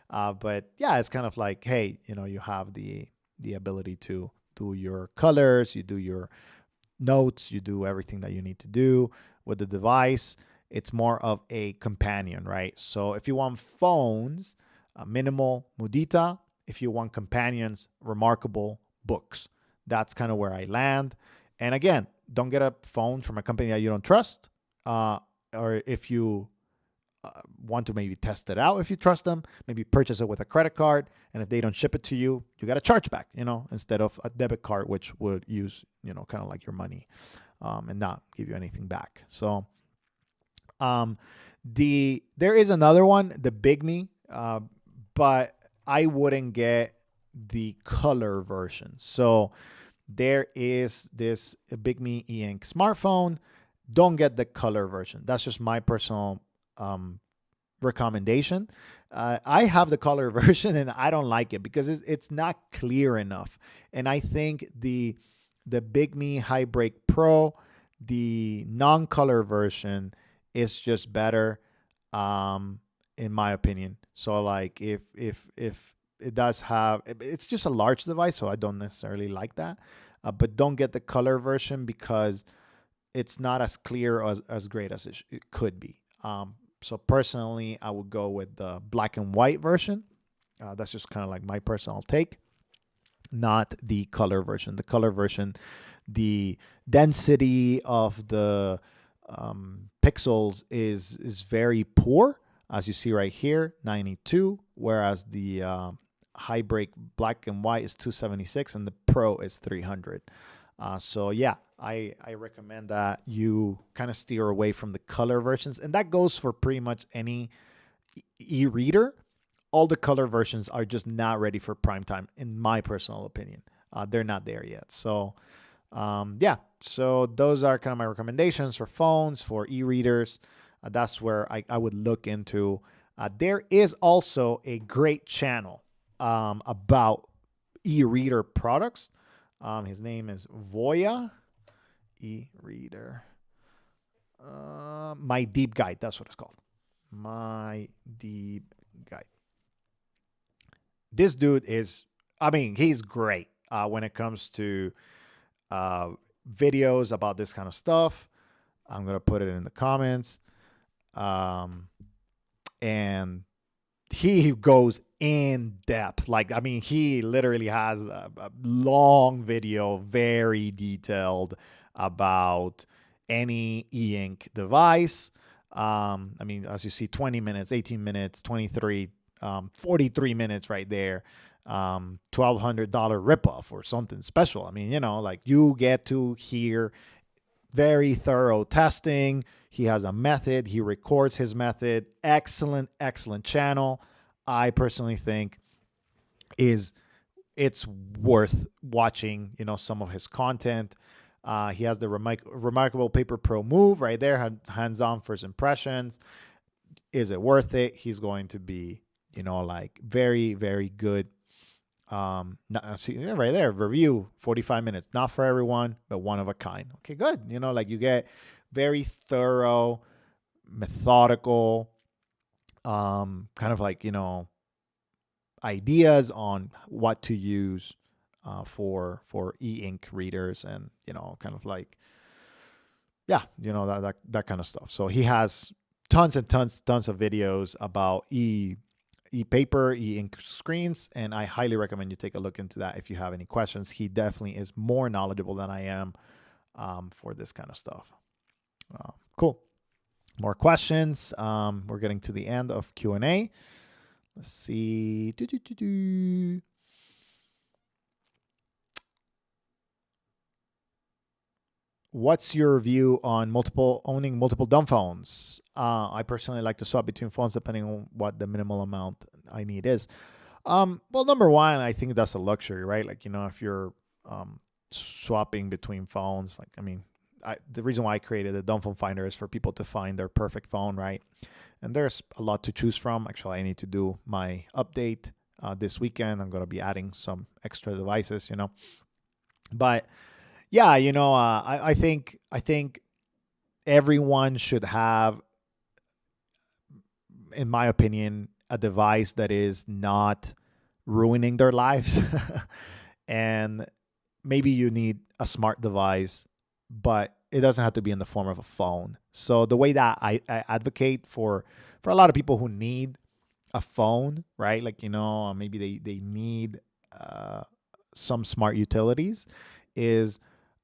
but yeah, it's kind of like, hey, you have the ability to do your colors, you do your notes, you do everything that you need to do with the device. It's more of a companion, right? So if you want phones, minimal, Mudita. If you want companions, Remarkable, books. That's kind of where I land. And again, don't get a phone from a company that you don't trust. Or if you want to maybe test it out, if you trust them, maybe purchase it with a credit card. And if they don't ship it to you, you got a chargeback, instead of a debit card, which would use, kind of like your money and not give you anything back. So there is another one, the Big Me, but I wouldn't get the color version. So there is this Big Me e-ink smartphone. Don't get the color version. That's just my personal recommendation. I have the color version and I don't like it because it's not clear enough. And I think the Big Me Hybrid Pro, the non-color version, is just better, in my opinion. So like if it does have, it's just a large device, so I don't necessarily like that. But don't get the color version because it's not as clear or as great as it could be. So personally, I would go with the black and white version. That's just kind of like my personal take, not the color version. The color version, the density of the pixels is very poor, as you see right here, 92, whereas the hybrid black and white is 276 and the Pro is 300. So yeah, I recommend that you kind of steer away from the color versions, and that goes for pretty much any e-reader. All the color versions are just not ready for prime time, in my personal opinion. They're not there yet. So yeah, so those are kind of my recommendations for phones, for e-readers. That's where I would look into. There is also a great channel about e-reader products. His name is Voya e-reader. My Deep Guide. That's what it's called. My Deep Guide. This dude is, he's great when it comes to videos about this kind of stuff. I'm going to put it in the comments. And he goes in depth. Like, I mean, he literally has a long video, very detailed about any e-ink device. I mean, as you see, 20 minutes, 18 minutes, 23, 43 minutes right there. $1,200 ripoff or something special. I mean, you know, like you get to hear very thorough testing. He has a method. He records his method. Excellent, excellent channel. I personally think it's worth watching, you know, some of his content. He has the Remarkable Paper Pro Move right there, hands-on first impressions. Is it worth it? He's going to be, you know, like very, very good. See right there, review, 45 minutes. Not for everyone, but one of a kind. Okay, good. You know, like you get very thorough, methodical, kind of like, you know, ideas on what to use for e-ink readers, and, you know, kind of like, yeah, you know, that kind of stuff. So he has tons and tons of videos about e-paper, e-ink screens, and I highly recommend you take a look into that if you have any questions. He definitely is more knowledgeable than I am for this kind of stuff. Cool. More questions. We're getting to the end of Q&A. Let's see. What's your view on owning multiple dumb phones? I personally like to swap between phones depending on what the minimal amount I need is. Well, number one, I think that's a luxury, right? Like, you know, if you're swapping between phones, like, I mean, the reason why I created the Dumbphone Finder is for people to find their perfect phone, right? And there's a lot to choose from. Actually, I need to do my update this weekend. I'm going to be adding some extra devices, you know. But yeah, you know, I think everyone should have, in my opinion, a device that is not ruining their lives. And maybe you need a smart device, but it doesn't have to be in the form of a phone. So the way that I advocate for a lot of people who need a phone, right? Like, you know, maybe they need some smart utilities, is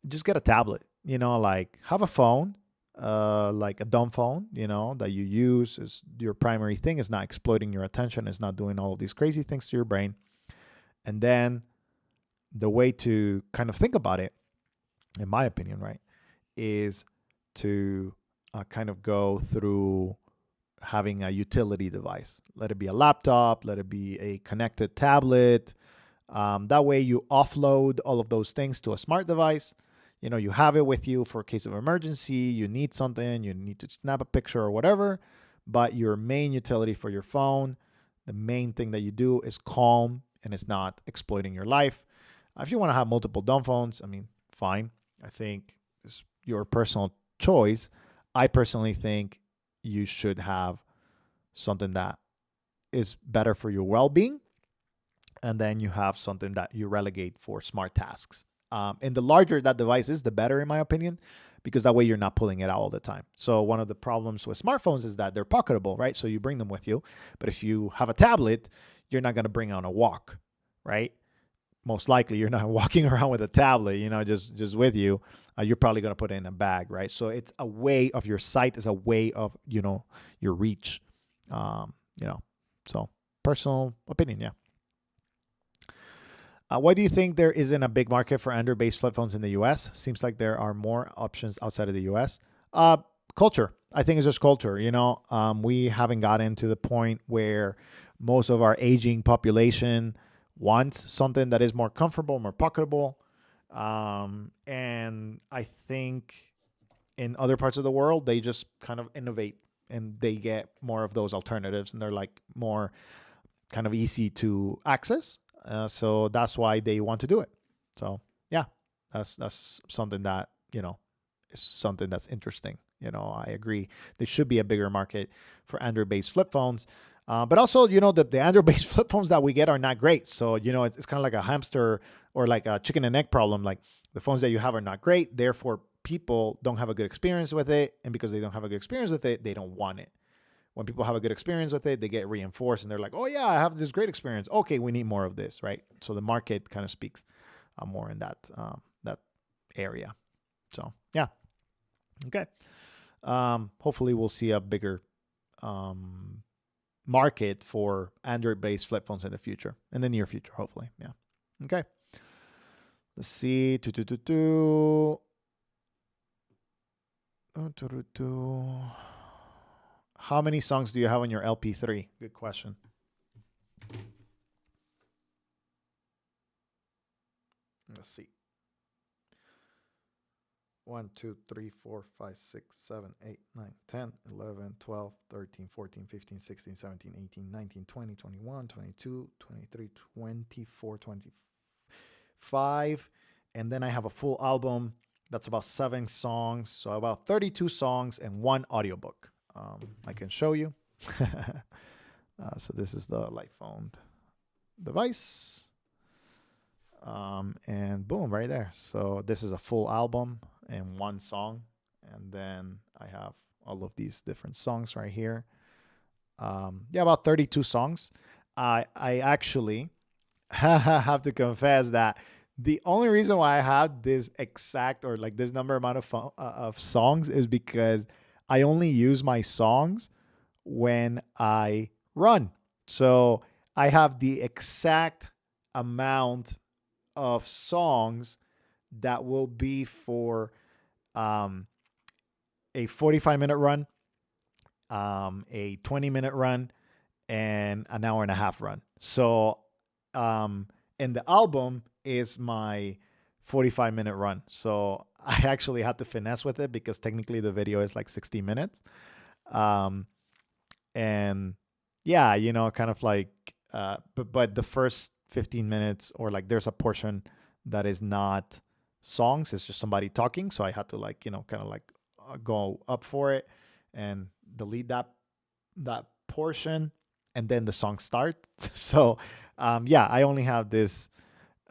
just get a tablet, you know, like have a phone, like a dumb phone, you know, that you use is your primary thing. Is not exploiting your attention. It's not doing all of these crazy things to your brain. And then the way to kind of think about it, in my opinion, right, is to kind of go through having a utility device. Let it be a laptop, let it be a connected tablet. That way you offload all of those things to a smart device. You know, you have it with you for a case of emergency. You need something, you need to snap a picture or whatever. But your main utility for your phone, the main thing that you do is calm, and it's not exploiting your life. If you want to have multiple dumb phones, I mean, fine. I think it's your personal choice. I personally think you should have something that is better for your well-being, and then you have something that you relegate for smart tasks. And the larger that device is, the better, in my opinion, because that way you're not pulling it out all the time. So one of the problems with smartphones is that they're pocketable, right? So you bring them with you. But if you have a tablet, you're not going to bring on a walk, right? Most likely you're not walking around with a tablet, you know, just with you. You're probably going to put it in a bag, right? So it's a way of your sight, is a way of, you know, your reach, you know. So personal opinion, yeah. Why do you think there isn't a big market for Android-based flip phones in the U.S.? Seems like there are more options outside of the U.S. Culture. I think it's just culture. You know, we haven't gotten to the point where most of our aging population wants something that is more comfortable, more pocketable. And I think in other parts of the world, they just kind of innovate and they get more of those alternatives, and they're like more kind of easy to access. So that's why they want to do it. So yeah, that's something that, you know, is something that's interesting. You know, I agree. There should be a bigger market for Android-based flip phones. But also, you know, the Android-based flip phones that we get are not great. So, you know, it's kind of like a hamster or like a chicken and egg problem. Like The phones that you have are not great. Therefore, people don't have a good experience with it. And because they don't have a good experience with it, they don't want it. When people have a good experience with it, they get reinforced and they're like, oh, yeah, I have this great experience. Okay, we need more of this, right? So the market kind of speaks more in that area. So, yeah. Okay. Hopefully, we'll see a bigger market for Android-based flip phones in the near future, hopefully. Yeah. Okay. Let's see. How many songs do you have on your LP3? Good question. Let's see. 1, 2, 3, 4, 5, 6, 7, 8, 9, 10, 11, 12, 13, 14, 15, 16, 17, 18, 19, 20, 21, 22, 23, 24, 25. And then I have a full album that's about 7 songs. So about 32 songs and 1 audiobook. I can show you. So this is the Lightphone device. And boom, right there. So this is a full album and 1 song. And then I have all of these different songs right here. About 32 songs. I actually have to confess that the only reason why I have this exact or like this number amount of songs is because I only use my songs when I run. So I have the exact amount of songs that will be for a 45-minute run, a 20-minute run, and an hour and a half run. So, and the album is my 45-minute run. So I actually had to finesse with it because technically the video is like 60 minutes. And yeah, kind of like, but the first 15 minutes or like there's a portion that is not songs. It's just somebody talking. So I had to like, kind of like go up for it and delete that portion. And then the song starts. So, I only have this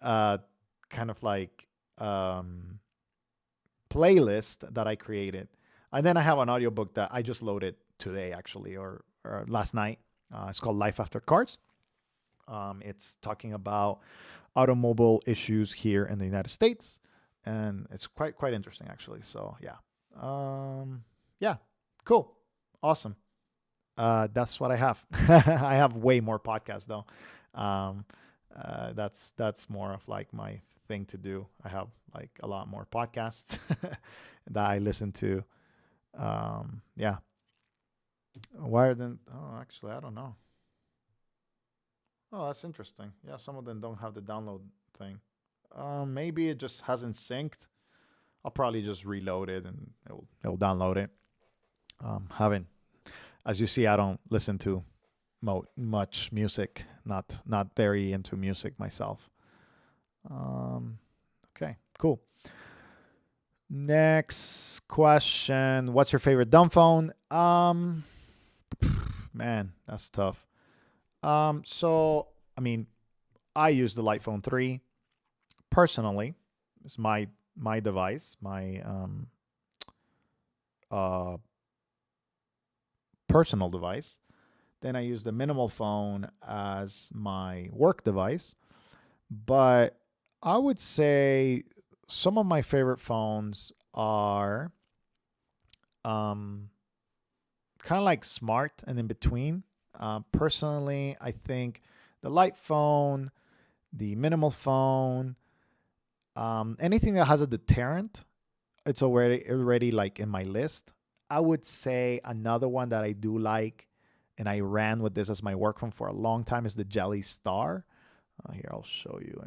kind of like playlist that I created. And then I have an audiobook that I just loaded today, actually, or last night. It's called Life After Cars. It's talking about automobile issues here in the United States. And it's quite interesting, actually. So, yeah. Cool. Awesome. That's what I have. I have way more podcasts though. That's more of like my thing to do. I have like a lot more podcasts that I listen to. Yeah. Why then? Oh, actually, I don't know. Oh, that's interesting. Yeah, some of them don't have the download thing. Maybe it just hasn't synced. I'll probably just reload it and it'll download it. Haven't. As you see, I don't listen to much music. Not very into music myself. Okay, cool. Next question. What's your favorite Dumbphone? Man, that's tough. So, I mean, I use the Lightphone 3 personally. It's my device, my personal device. Then I use the minimal phone as my work device. But I would say some of my favorite phones are kind of like smart and in between. Personally, I think the Lightphone, the minimal phone, anything that has a deterrent, it's already like in my list. I would say another one that I do like, and I ran with this as my work phone for a long time, is the Jelly Star. Here, I'll show you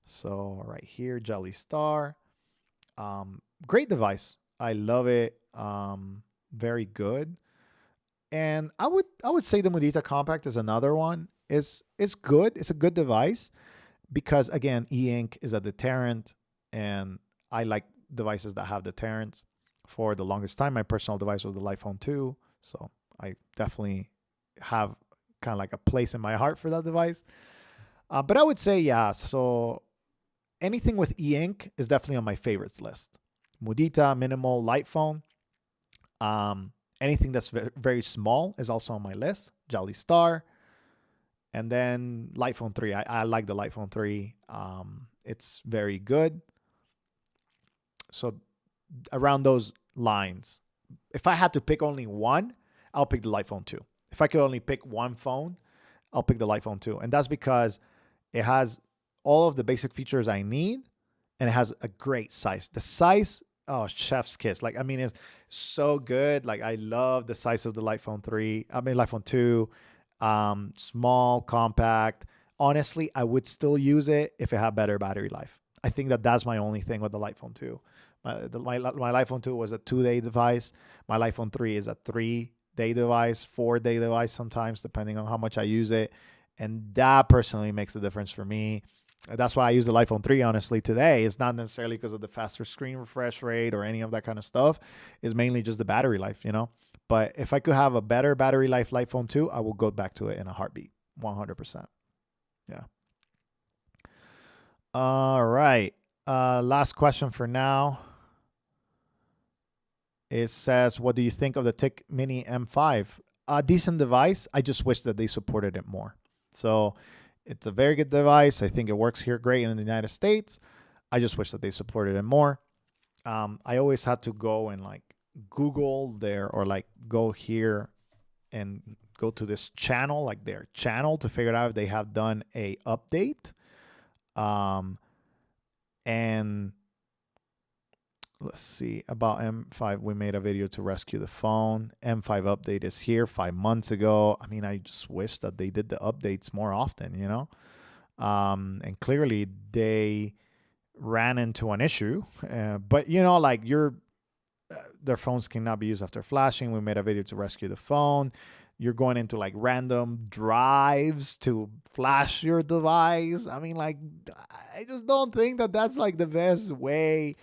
so right here, Jelly Star. Great device. I love it. Very good. And I would say the Mudita Compact is another one. It's good. It's a good device because again, e-ink is a deterrent, and I like devices that have deterrents. For the longest time, my personal device was the Lightphone 2, so I definitely have kind of like a place in my heart for that device. But I would say, yeah, so anything with e-ink is definitely on my favorites list. Mudita, minimal, light phone. Anything that's very small is also on my list. Jolly Star. And then Light Phone 3. I like the Light Phone 3. It's very good. So around those lines, if I had to pick only one, I'll pick the Light Phone 2. If I could only pick one phone, I'll pick the Light Phone 2. And that's because it has all of the basic features I need, and it has a great size. The size, oh, chef's kiss. Like, I mean, it's so good. Like, I love the size of the Light Phone 2. Small, compact. Honestly, I would still use it if it had better battery life. I think that's my only thing with the Light Phone 2. My Light Phone 2 was a 2-day device. My Light Phone 3 is a 3-day device, 4-day device sometimes, depending on how much I use it. And that personally makes a difference for me. That's why I use the Light Phone 3, honestly, today. It's not necessarily because of the faster screen refresh rate or any of that kind of stuff. It's mainly just the battery life, you know? But if I could have a better battery life Light Phone 2, I will go back to it in a heartbeat. 100%. Yeah. All right. Last question for now. It says, what do you think of the TIC Mini M5? A decent device. I just wish that they supported it more. So it's a very good device. I think it works here great in the United States. I just wish that they supported it more. I always had to go and like Google there, or like go here and go to this channel, like their channel, to figure out if they have done a update. And let's see, about M5, we made a video to rescue the phone. M5 update is here 5 months ago. I mean, I just wish that they did the updates more often, you know? And clearly they ran into an issue. But, you know, like their phones cannot be used after flashing. We made a video to rescue the phone. You're going into like random drives to flash your device. I mean, like, I just don't think that that's like the best way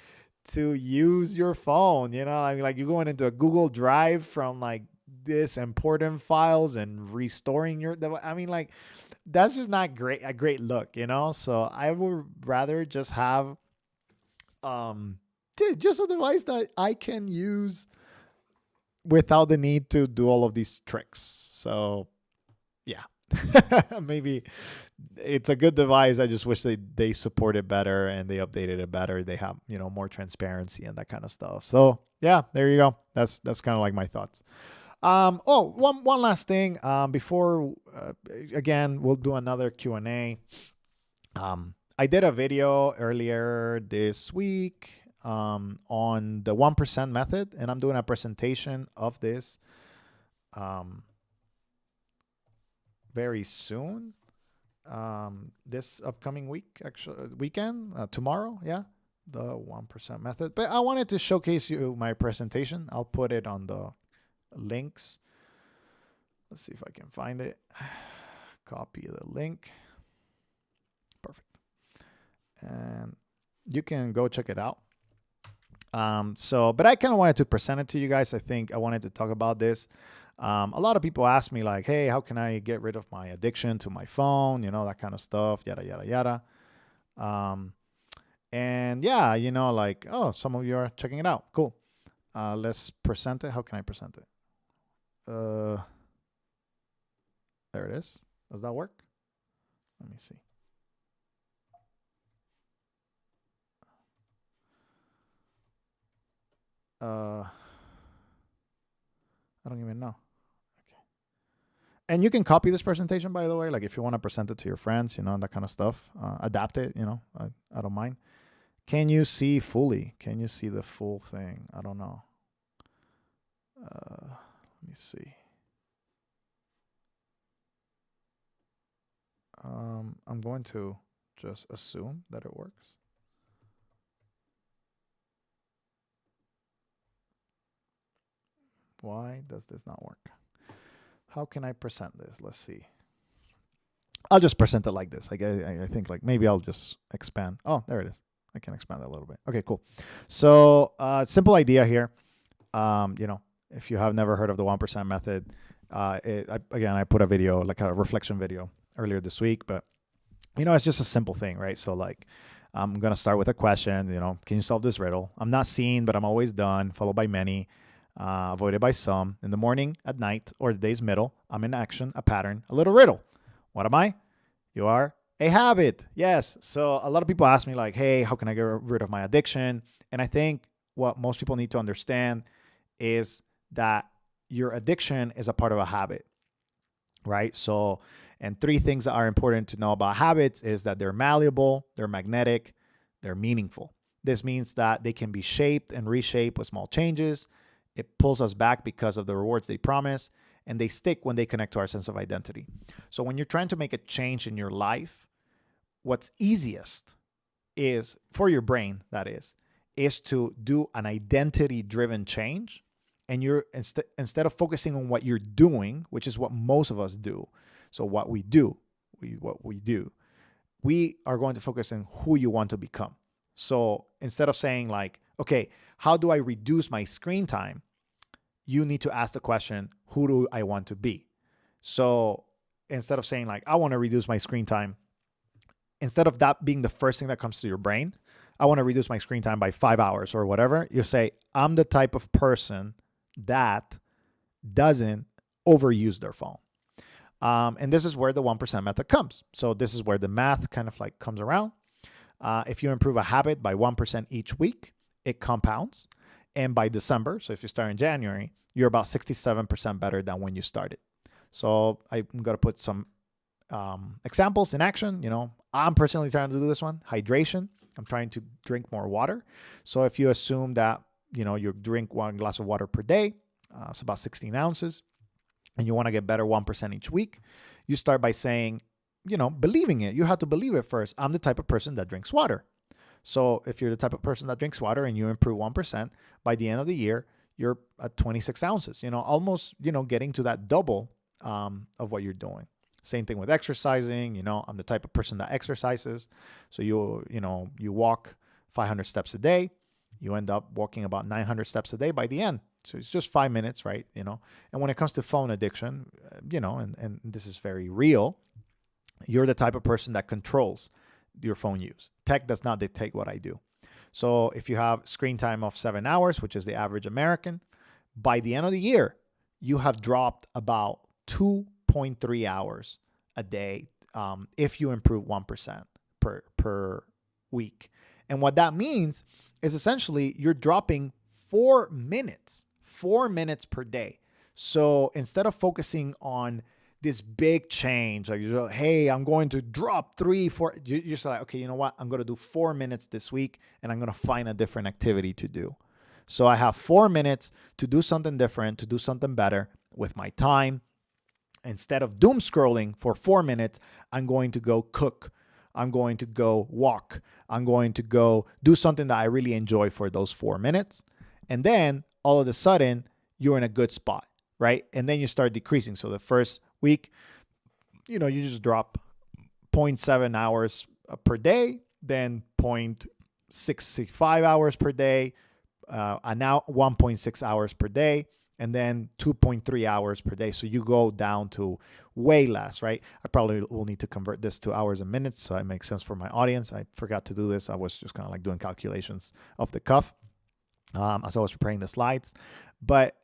to use your phone. You know, I mean, like, you're going into a Google Drive from like this important files and restoring your device. I mean, like, that's just not a great look, you know? So I would rather just have just a device that I can use without the need to do all of these tricks. So yeah, maybe it's a good device. I just wish they support it better and they updated it better. They have, you know, more transparency and that kind of stuff. So yeah, there you go. That's kind of like my thoughts. One last thing before again, we'll do another Q&A. I did a video earlier this week on the 1% method, and I'm doing a presentation of this very soon. This upcoming weekend, tomorrow, yeah, the 1% method. But I wanted to showcase you my presentation. I'll put it on the links. Let's see if I can find it. Copy the link. Perfect. And you can go check it out. But I kind of wanted to present it to you guys. I think I wanted to talk about this. A lot of people ask me like, hey, how can I get rid of my addiction to my phone? You know, that kind of stuff, yada, yada, yada. And yeah, you know, like, oh, some of you are checking it out. Cool. Let's present it. How can I present it? There it is. Does that work? Let me see. I don't even know. Okay. And you can copy this presentation, by the way, like if you want to present it to your friends, you know, that kind of stuff, adapt it, you know, I don't mind. Can you see fully? Can you see the full thing? I don't know. Let me see. I'm going to just assume that it works. Why does this not work? How can I present this? Let's see. I'll just present it like this. I think like maybe I'll just expand. Oh, there it is. I can expand it a little bit. Okay, cool. So simple idea here. You know, if you have never heard of the 1% method, I put a video, like a reflection video earlier this week, but you know, it's just a simple thing, right? So like I'm going to start with a question, can you solve this riddle? I'm not seen, but I'm always done, followed by many, avoided by some. In the morning, at night, or the day's middle, I'm in action, a pattern, a little riddle. What am I? You are a habit. Yes. So a lot of people ask me like, hey, how can I get rid of my addiction? And I think what most people need to understand is that your addiction is a part of a habit, right? So, and three things that are important to know about habits is that they're malleable, they're magnetic, they're meaningful. This means that they can be shaped and reshaped with small changes. It pulls us back because of the rewards they promise, and they stick when they connect to our sense of identity. So when you're trying to make a change in your life, what's easiest is, for your brain, that is to do an identity-driven change. And you're instead of focusing on what you're doing, which is what most of us do. So what we do, we are going to focus on who you want to become. So instead of saying like, okay, how do I reduce my screen time? You need to ask the question, who do I want to be? So instead of saying like, I want to reduce my screen time, instead of that being the first thing that comes to your brain, I want to reduce my screen time by 5 hours or whatever, you say, I'm the type of person that doesn't overuse their phone. And this is where the 1% method comes. So this is where the math kind of like comes around. If you improve a habit by 1% each week, it compounds. And by December, so if you start in January, you're about 67% better than when you started. So I'm going to put some examples in action. I'm personally trying to do this one, hydration. I'm trying to drink more water. So if you assume that, you drink 1 glass of water per day, it's about 16 ounces, and you want to get better 1% each week, you start by saying, believing it. You have to believe it first. I'm the type of person that drinks water. So if you're the type of person that drinks water and you improve 1%, by the end of the year, you're at 26 ounces, almost, getting to that double of what you're doing. Same thing with exercising. I'm the type of person that exercises. So you walk 500 steps a day. You end up walking about 900 steps a day by the end. So it's just 5 minutes, right? And when it comes to phone addiction, and this is very real, you're the type of person that controls your phone use. Tech does not dictate what I do. So if you have screen time of 7 hours, which is the average American, by the end of the year, you have dropped about 2.3 hours a day if you improve 1% per week. And what that means is essentially you're dropping 4 minutes per day. So instead of focusing on this big change, like, hey, I'm going to drop 3, 4, you're just like, okay, you know what? I'm going to do 4 minutes this week, and I'm going to find a different activity to do. So I have 4 minutes to do something different, to do something better with my time. Instead of doom scrolling for 4 minutes, I'm going to go cook. I'm going to go walk. I'm going to go do something that I really enjoy for those 4 minutes. And then all of a sudden, you're in a good spot, right? And then you start decreasing. So the first week, you just drop 0.7 hours per day, then 0.65 hours per day, and now 1.6 hours per day, and then 2.3 hours per day. So you go down to way less, right? I probably will need to convert this to hours and minutes so it makes sense for my audience. I forgot to do this. I was just kind of like doing calculations off the cuff as I was preparing the slides. But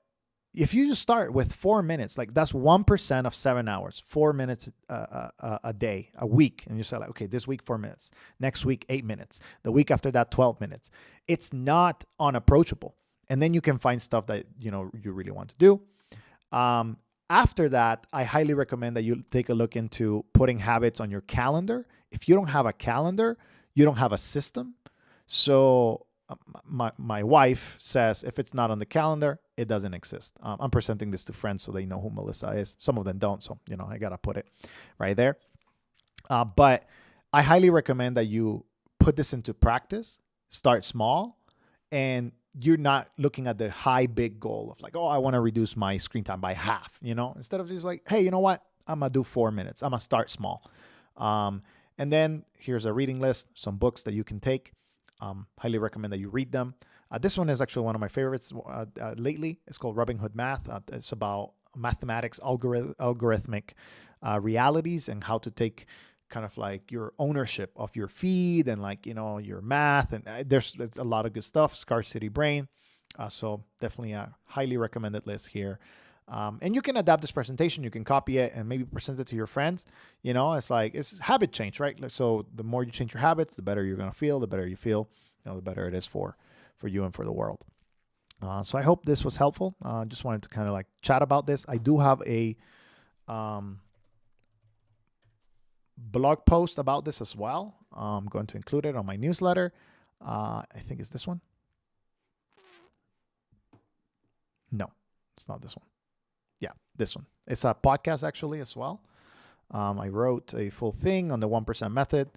if you just start with 4 minutes, like that's 1% of 7 hours, 4 minutes a day, a week. And you say like, okay, this week, 4 minutes, next week, 8 minutes, the week after that, 12 minutes. It's not unapproachable. And then you can find stuff that, you really want to do. After that, I highly recommend that you take a look into putting habits on your calendar. If you don't have a calendar, you don't have a system. So my wife says, if it's not on the calendar, it doesn't exist. I'm presenting this to friends so they know who Melissa is. Some of them don't. So, I got to put it right there. But I highly recommend that you put this into practice, start small, and you're not looking at the high, big goal of like, oh, I want to reduce my screen time by half, instead of just like, hey, you know what? I'm going to do 4 minutes. I'm going to start small. And then here's a reading list, some books that you can take. Highly recommend that you read them. This one is actually one of my favorites lately. It's called Robin Hood Math. It's about mathematics, algorithmic realities, and how to take kind of like your ownership of your feed and like, your math. And there's a lot of good stuff. Scarcity Brain. So definitely a highly recommended list here. And you can adapt this presentation. You can copy it and maybe present it to your friends. It's habit change, right? So the more you change your habits, the better you're going to feel. The better you feel, the better it is for you and for the world. So I hope this was helpful. Just wanted to kind of like chat about this. I do have a blog post about this as well. I'm going to include it on my newsletter. I think it's this one. No, it's not this one. Yeah, this one. It's a podcast actually as well. I wrote a full thing on the 1% method,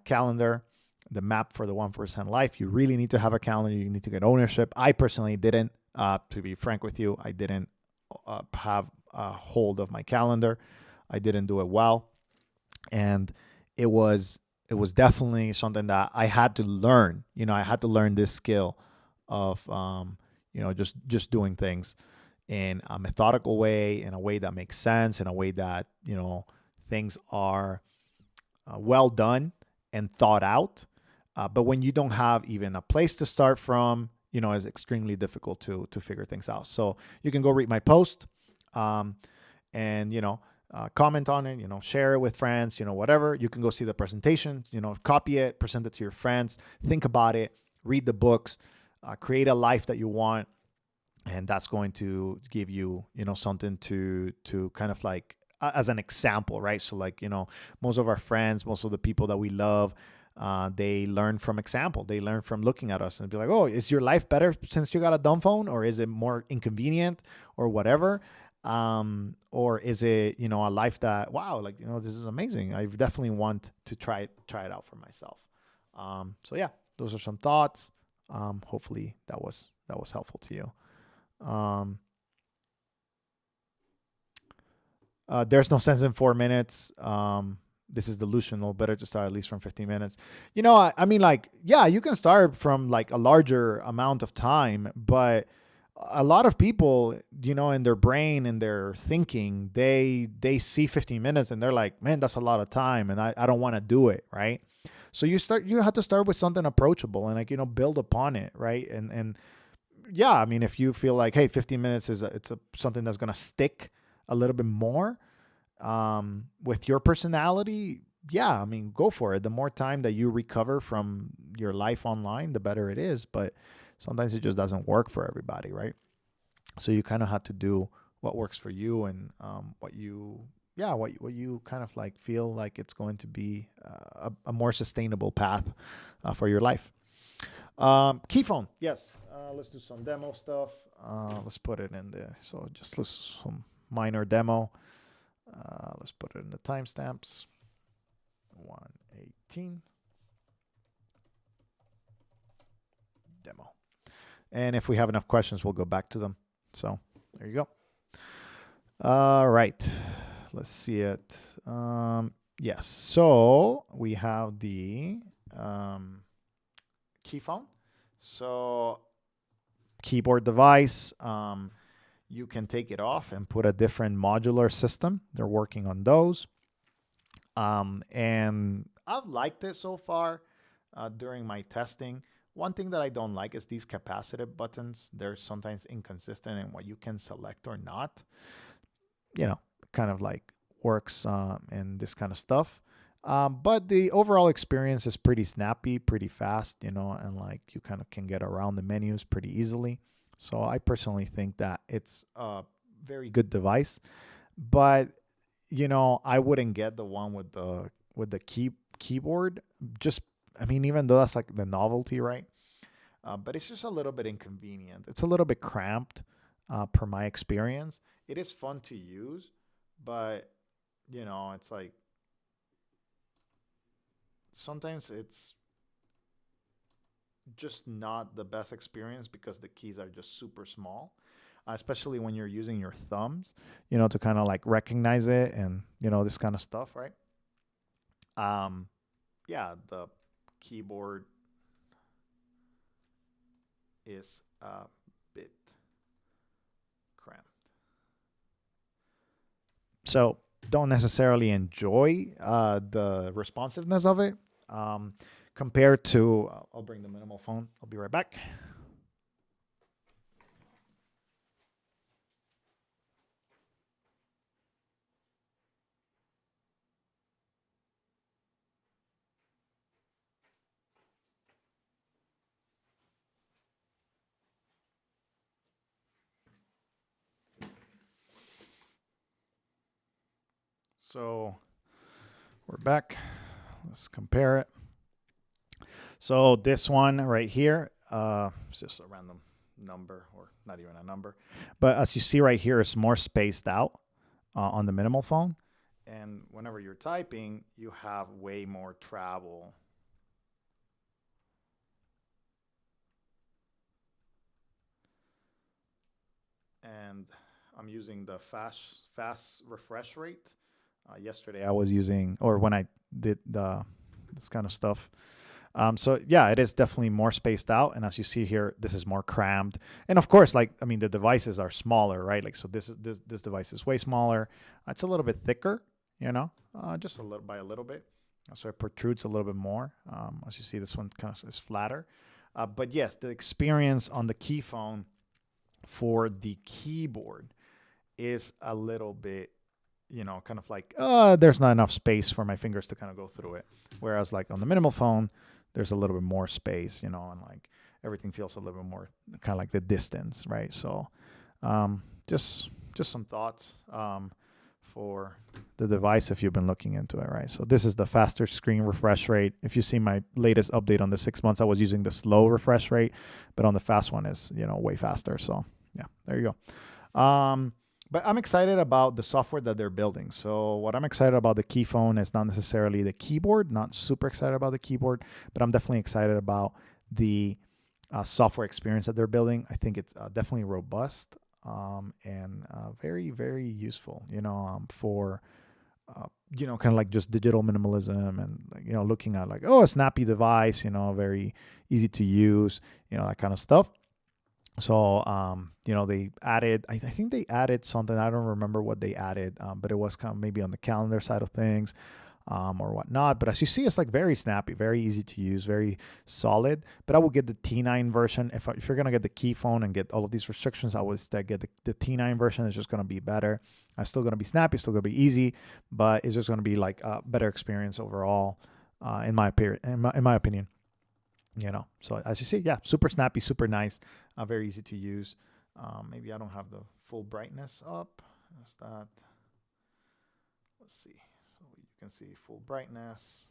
calendar, the map for the 1% life. You really need to have a calendar. You need to get ownership. I personally didn't, to be frank with you, I didn't have a hold of my calendar. I didn't do it well. And it was definitely something that I had to learn. I had to learn this skill of, just doing things in a methodical way, in a way that makes sense, in a way that, things are well done and thought out. But when you don't have even a place to start from, it's extremely difficult to figure things out. So you can go read my post and, comment on it, share it with friends, whatever. You can go see the presentation, copy it, present it to your friends, think about it, read the books, create a life that you want. And that's going to give you, something to kind of like as an example, right? So like, most of our friends, most of the people that we love, they learn from example. They learn from looking at us and be like, oh, is your life better since you got a Dumbphone, or is it more inconvenient or whatever? Or is it, a life that, wow, like, this is amazing. I definitely want to try it out for myself. So yeah, those are some thoughts. Hopefully that was helpful to you. There's no sense in 4 minutes. This is delusional. Better to start at least from 15 minutes. I mean, like, yeah, you can start from like a larger amount of time, but a lot of people, in their brain and their thinking, they see 15 minutes and they're like, man, that's a lot of time, and I don't want to do it, right? So you have to start with something approachable and like, build upon it, right? And yeah, I mean, if you feel like, hey, 15 minutes is something that's going to stick a little bit more with your personality, yeah, I mean, go for it. The more time that you recover from your life online, the better it is. But sometimes it just doesn't work for everybody, right? So you kind of have to do what works for you and what you kind of like feel like it's going to be a more sustainable path for your life. Keyphone, yes. Let's do some demo stuff. Let's put it in there. So just some minor demo. Let's put it in the timestamps. 118 demo. And if we have enough questions, we'll go back to them. So there you go. All right. Let's see it. Yes. So we have the Keyphone. So keyboard device. You can take it off and put a different modular system. They're working on those. And I've liked it so far during my testing. One thing that I don't like is these capacitive buttons. They're sometimes inconsistent in what you can select or not. Kind of like works and this kind of stuff. But the overall experience is pretty snappy, pretty fast, and like you kind of can get around the menus pretty easily. So I personally think that it's a very good device, but I wouldn't get the one with the keyboard. Even though that's like the novelty, right? But it's just a little bit inconvenient. It's a little bit cramped, per my experience. It is fun to use, but it's like sometimes it's just not the best experience because the keys are just super small, especially when you're using your thumbs, to kind of like recognize it and, this kind of stuff, right? Yeah, the keyboard is a bit cramped. So don't necessarily enjoy the responsiveness of it compared to, I'll bring the minimal phone. I'll be right back. So we're back. Let's compare it. So this one right here, it's just a random number, or not even a number. But as you see right here, it's more spaced out on the minimal phone. And whenever you're typing, you have way more travel. And I'm using the fast refresh rate. Yesterday I was using, or when I did this kind of stuff. So yeah, it is definitely more spaced out. And as you see here, this is more crammed. And of course, like, I mean, the devices are smaller, right? Like, so this device is way smaller. It's a little bit thicker, you know, just a little by a little bit. So it protrudes a little bit more. As you see, this one kind of is flatter. But yes, the experience on the key phone for the keyboard is a little bit, you know, kind of like, there's not enough space for my fingers to kind of go through it. Whereas like on the minimal phone, there's a little bit more space, you know, and like everything feels a little bit more kind of like the distance, right? So just some thoughts for the device if you've been looking into it, right? So this is the faster screen refresh rate. If you see my latest update on the 6 months, I was using the slow refresh rate, but on the fast one is, you know, way faster. So yeah, there you go. But I'm excited about the software that they're building. So what I'm excited about the key phone is not necessarily the keyboard, not super excited about the keyboard, but I'm definitely excited about the software experience that they're building. I think it's definitely robust and very, very useful, you know, for, you know, kind of like just digital minimalism and, like, you know, looking at like, oh, a snappy device, you know, very easy to use, you know, that kind of stuff. So, you know, they added, I think they added something. I don't remember what they added, but it was kind of maybe on the calendar side of things or whatnot. But as you see, it's like very snappy, very easy to use, very solid. But I will get the T9 version. If you're going to get the key phone and get all of these restrictions, I would instead get the T9 version. It's just going to be better. It's still going to be snappy, still going to be easy, but it's just going to be like a better experience overall, in my opinion. You know, so as you see, yeah, super snappy, super nice, very easy to use. Maybe I don't have the full brightness up. That's that. Let's see. So you can see full brightness.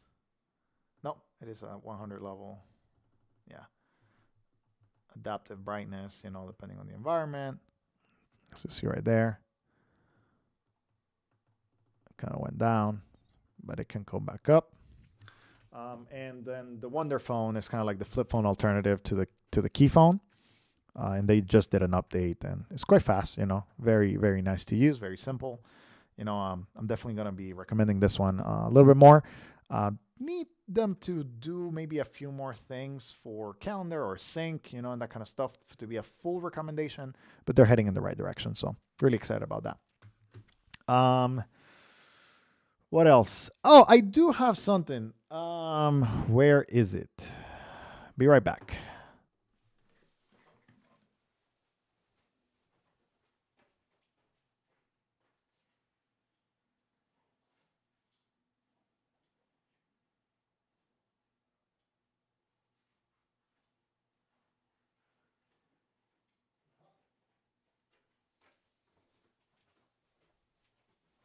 No, it is a 100 level. Yeah. Adaptive brightness, you know, depending on the environment. As you see right there. It kind of went down, but it can come back up. And then the Wonder Phone is kind of like the flip phone alternative to the key phone. And they just did an update, and it's quite fast, you know, very, very nice to use, very simple. You know, I'm definitely going to be recommending this one a little bit more. Need them to do maybe a few more things for calendar or sync, you know, and that kind of stuff to be a full recommendation, but they're heading in the right direction. So really excited about that. What else? Oh, I do have something. Where is it? Be right back.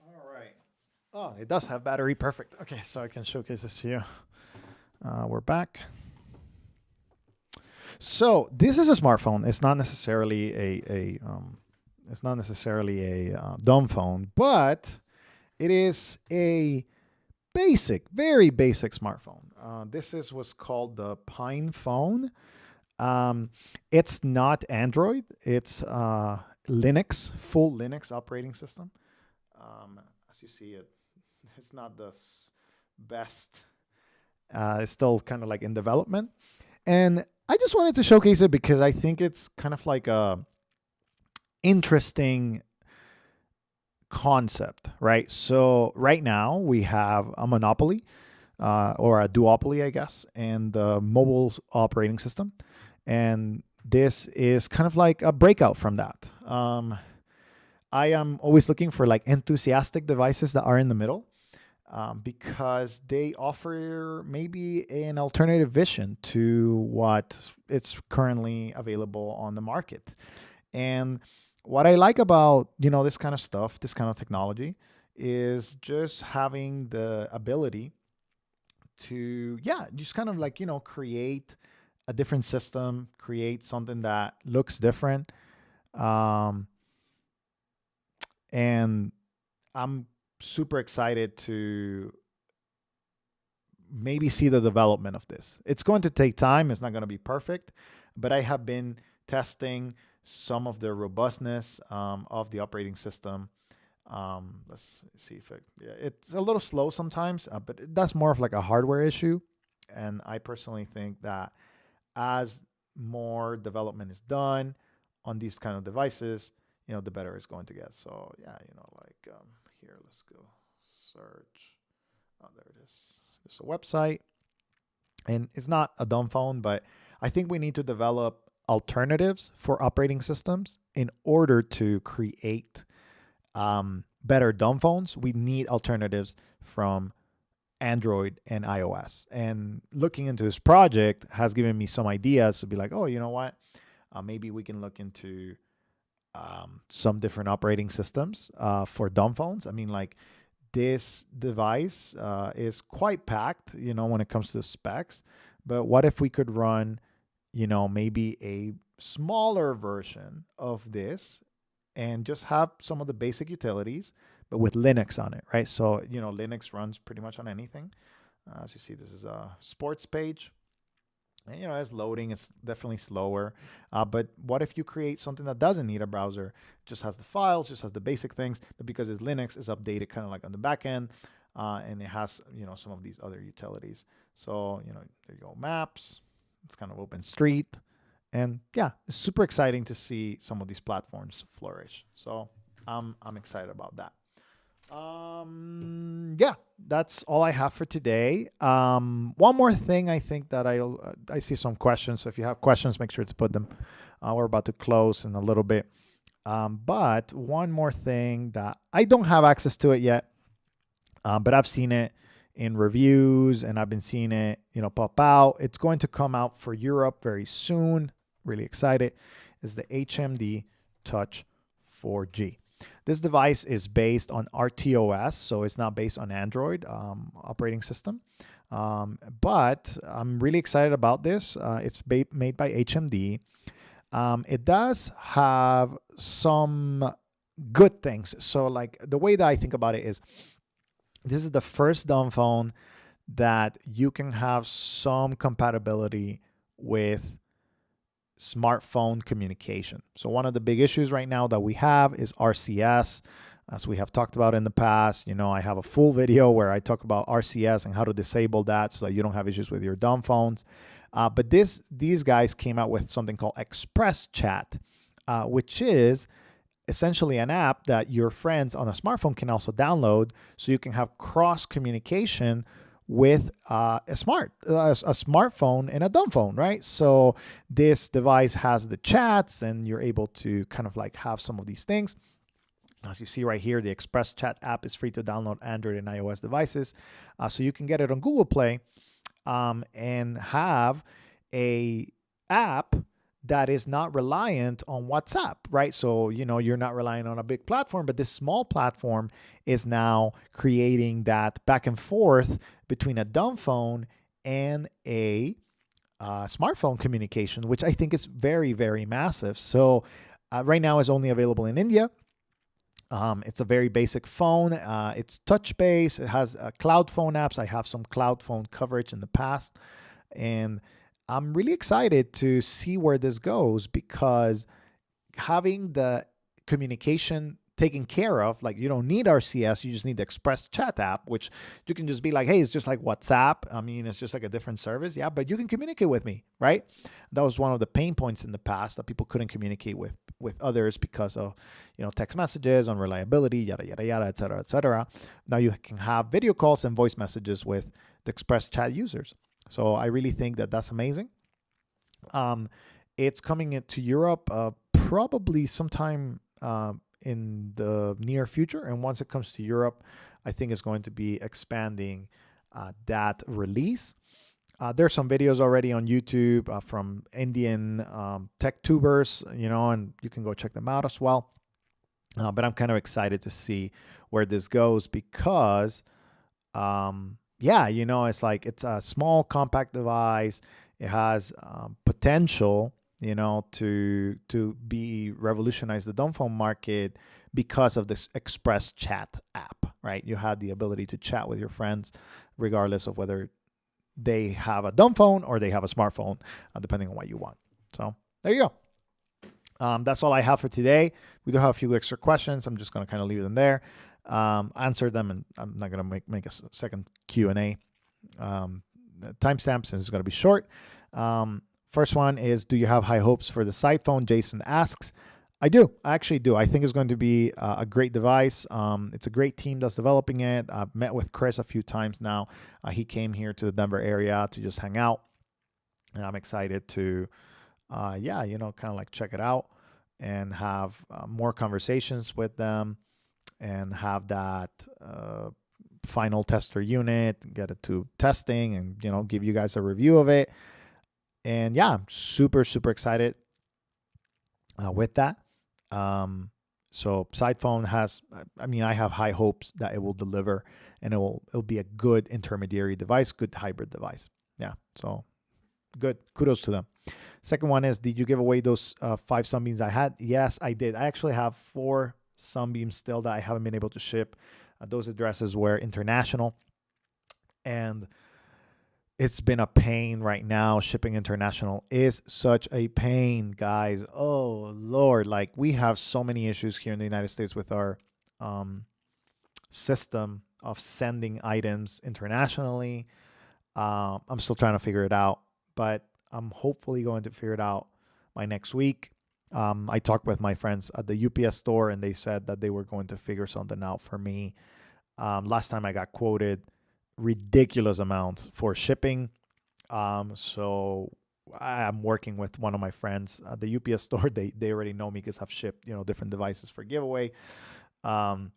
All right. Oh, it does have battery. Perfect. Okay, so I can showcase this to you. We're back. So this is a smartphone. It's not necessarily a dumb phone, but it is a basic, very basic smartphone. This is what's called the Pine phone. It's not Android. It's Linux, full Linux operating system. As you see, it's not the best. It's still kind of like in development. And I just wanted to showcase it because I think it's kind of like a interesting concept, right? So right now we have a monopoly or a duopoly, I guess, and the mobile operating system. And this is kind of like a breakout from that. I am always looking for like enthusiastic devices that are in the middle because they offer maybe an alternative vision to what it's currently available on the market. And what I like about, this kind of stuff, this kind of technology is just having the ability to, yeah, just kind of like, create a different system, create something that looks different. Um, and I'm super excited to maybe see the development of this. It's going to take time. It's not going to be perfect, but I have been testing some of the robustness of the operating system. Let's see if it's a little slow sometimes, but that's more of like a hardware issue. And I personally think that as more development is done on these kind of devices, the better it's going to get. So yeah, here, let's go search. Oh, there it is. It's a website, and it's not a dumb phone, but I think we need to develop alternatives for operating systems in order to create better dumb phones. We need alternatives from Android and iOS. And looking into this project has given me some ideas to be like, oh, you know what? Maybe we can look into some different operating systems for dumb phones. I mean, like this device is quite packed, when it comes to the specs. But what if we could run, maybe a smaller version of this and just have some of the basic utilities, but with Linux on it, right? So, Linux runs pretty much on anything. As you see, this is a sports page. And, as loading, it's definitely slower. But what if you create something that doesn't need a browser, just has the files, just has the basic things, but because it's Linux, it's updated kind of like on the back end, and it has, some of these other utilities. So, there you go, maps. It's kind of open street. And yeah, it's super exciting to see some of these platforms flourish. So I'm excited about that. Yeah, that's all I have for today. One more thing, I think that I see some questions. So if you have questions, make sure to put them. We're about to close in a little bit. But one more thing that I don't have access to it yet, but I've seen it in reviews and I've been seeing it, pop out. It's going to come out for Europe very soon. Really excited. Is the HMD Touch 4G. This device is based on RTOS, so it's not based on Android operating system. But I'm really excited about this. It's made by HMD. It does have some good things. So like the way that I think about it is, this is the first dumb phone that you can have some compatibility with smartphone communication. So one of the big issues right now that we have is RCS. As we have talked about in the past, I have a full video where I talk about RCS and how to disable that so that you don't have issues with your dumb phones. But these guys came out with something called Express Chat, which is essentially an app that your friends on a smartphone can also download, so you can have cross communication with a smartphone and a dumb phone, right? So this device has the chats and you're able to kind of like have some of these things. As you see right here, the Express Chat app is free to download Android and iOS devices. So you can get it on Google Play and have a app that is not reliant on WhatsApp, right? So, you're not relying on a big platform, but this small platform is now creating that back and forth between a dumb phone and a smartphone communication, which I think is very, very massive. So right now it's only available in India. It's a very basic phone. It's touch-based. It has cloud phone apps. I have some cloud phone coverage in the past. And I'm really excited to see where this goes, because having the communication taken care of. Like you don't need RCS, you just need the Express Chat app, which you can just be like, hey, it's just like WhatsApp. I mean, it's just like a different service. Yeah, but you can communicate with me, right? That was one of the pain points in the past, that people couldn't communicate with others because of, text messages, unreliability, yada, yada, yada, et cetera, et cetera. Now you can have video calls and voice messages with the Express Chat users. So I really think that that's amazing. It's coming into Europe probably sometime in the near future. And once it comes to Europe, I think it's going to be expanding that release. There's some videos already on YouTube from Indian tech tubers, and you can go check them out as well. But I'm kind of excited to see where this goes because, it's like it's a small, compact device. It has potential, to be revolutionize the Dumbphone market because of this Express Chat app, right? You have the ability to chat with your friends regardless of whether they have a Dumbphone or they have a smartphone, depending on what you want. So there you go. That's all I have for today. We do have a few extra questions. I'm just going to kind of leave them there, answer them, and I'm not going to make a second Q&A. Timestamp, since it's going to be short. First one is, do you have high hopes for the Sidephone? Jason asks. I do. I actually do. I think it's going to be a great device. It's a great team that's developing it. I've met with Chris a few times now. He came here to the Denver area to just hang out. And I'm excited to, kind of like check it out and have more conversations with them and have that final tester unit, get it to testing and, give you guys a review of it. And yeah, I'm super, super excited with that. So Sidephone has, I have high hopes that it will deliver and it'll be a good intermediary device, good hybrid device. Yeah. So good. Kudos to them. Second one is, did you give away those 5 Sunbeams I had? Yes, I did. I actually have 4 Sunbeams still that I haven't been able to ship. Those addresses were international, and it's been a pain right now. Shipping international is such a pain, guys. Oh, Lord. Like, we have so many issues here in the United States with our system of sending items internationally. I'm still trying to figure it out, but I'm hopefully going to figure it out by next week. I talked with my friends at the UPS store, and they said that they were going to figure something out for me. Last time I got quoted ridiculous amounts for shipping. So I'm working with one of my friends at the UPS store. They already know me because I've shipped, different devices for giveaway. And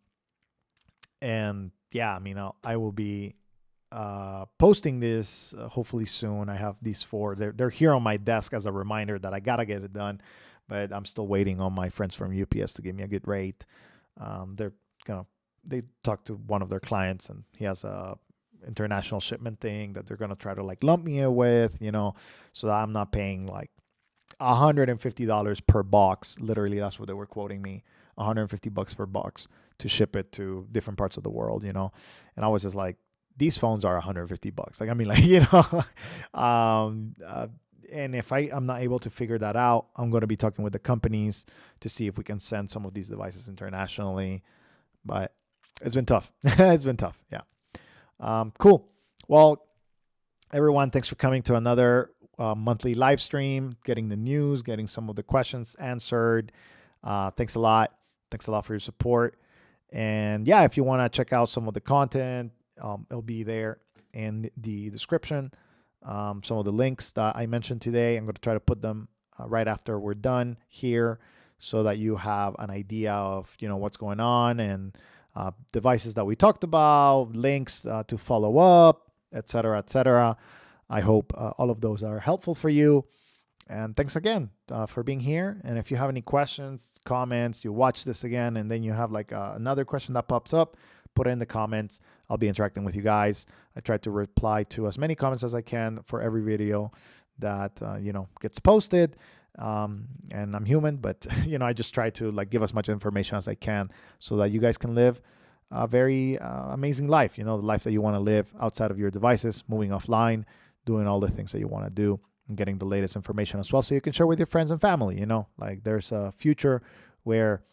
yeah, I will be posting this hopefully soon. I have these 4. They're here on my desk as a reminder that I gotta get it done, but I'm still waiting on my friends from UPS to give me a good rate. They talked to one of their clients, and he has a international shipment thing that they're gonna try to like lump me in with, so that I'm not paying like $150 per box. Literally, that's what they were quoting me, $150 per box to ship it to different parts of the world, And I was just like, these phones are $150. And if I'm not able to figure that out, I'm going to be talking with the companies to see if we can send some of these devices internationally. But it's been tough. It's been tough. Yeah. Cool. Well, everyone, thanks for coming to another monthly live stream, getting the news, getting some of the questions answered. Thanks a lot. Thanks a lot for your support. And yeah, if you want to check out some of the content, it'll be there in the description. Some of the links that I mentioned today, I'm going to try to put them right after we're done here so that you have an idea of, what's going on and devices that we talked about, links to follow up, et cetera, et cetera. I hope all of those are helpful for you. And thanks again for being here. And if you have any questions, comments, you watch this again, and then you have like another question that pops up, put it in the comments. I'll be interacting with you guys. I try to reply to as many comments as I can for every video that, gets posted. And I'm human, but, I just try to like give as much information as I can so that you guys can live a very amazing life, the life that you want to live outside of your devices, moving offline, doing all the things that you want to do, and getting the latest information as well so you can share with your friends and family. Like, there's a future where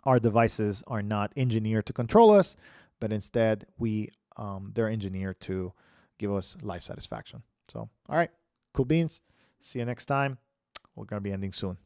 our devices are not engineered to control us, but instead they're engineered to give us life satisfaction. So, all right, cool beans. See you next time. We're going to be ending soon.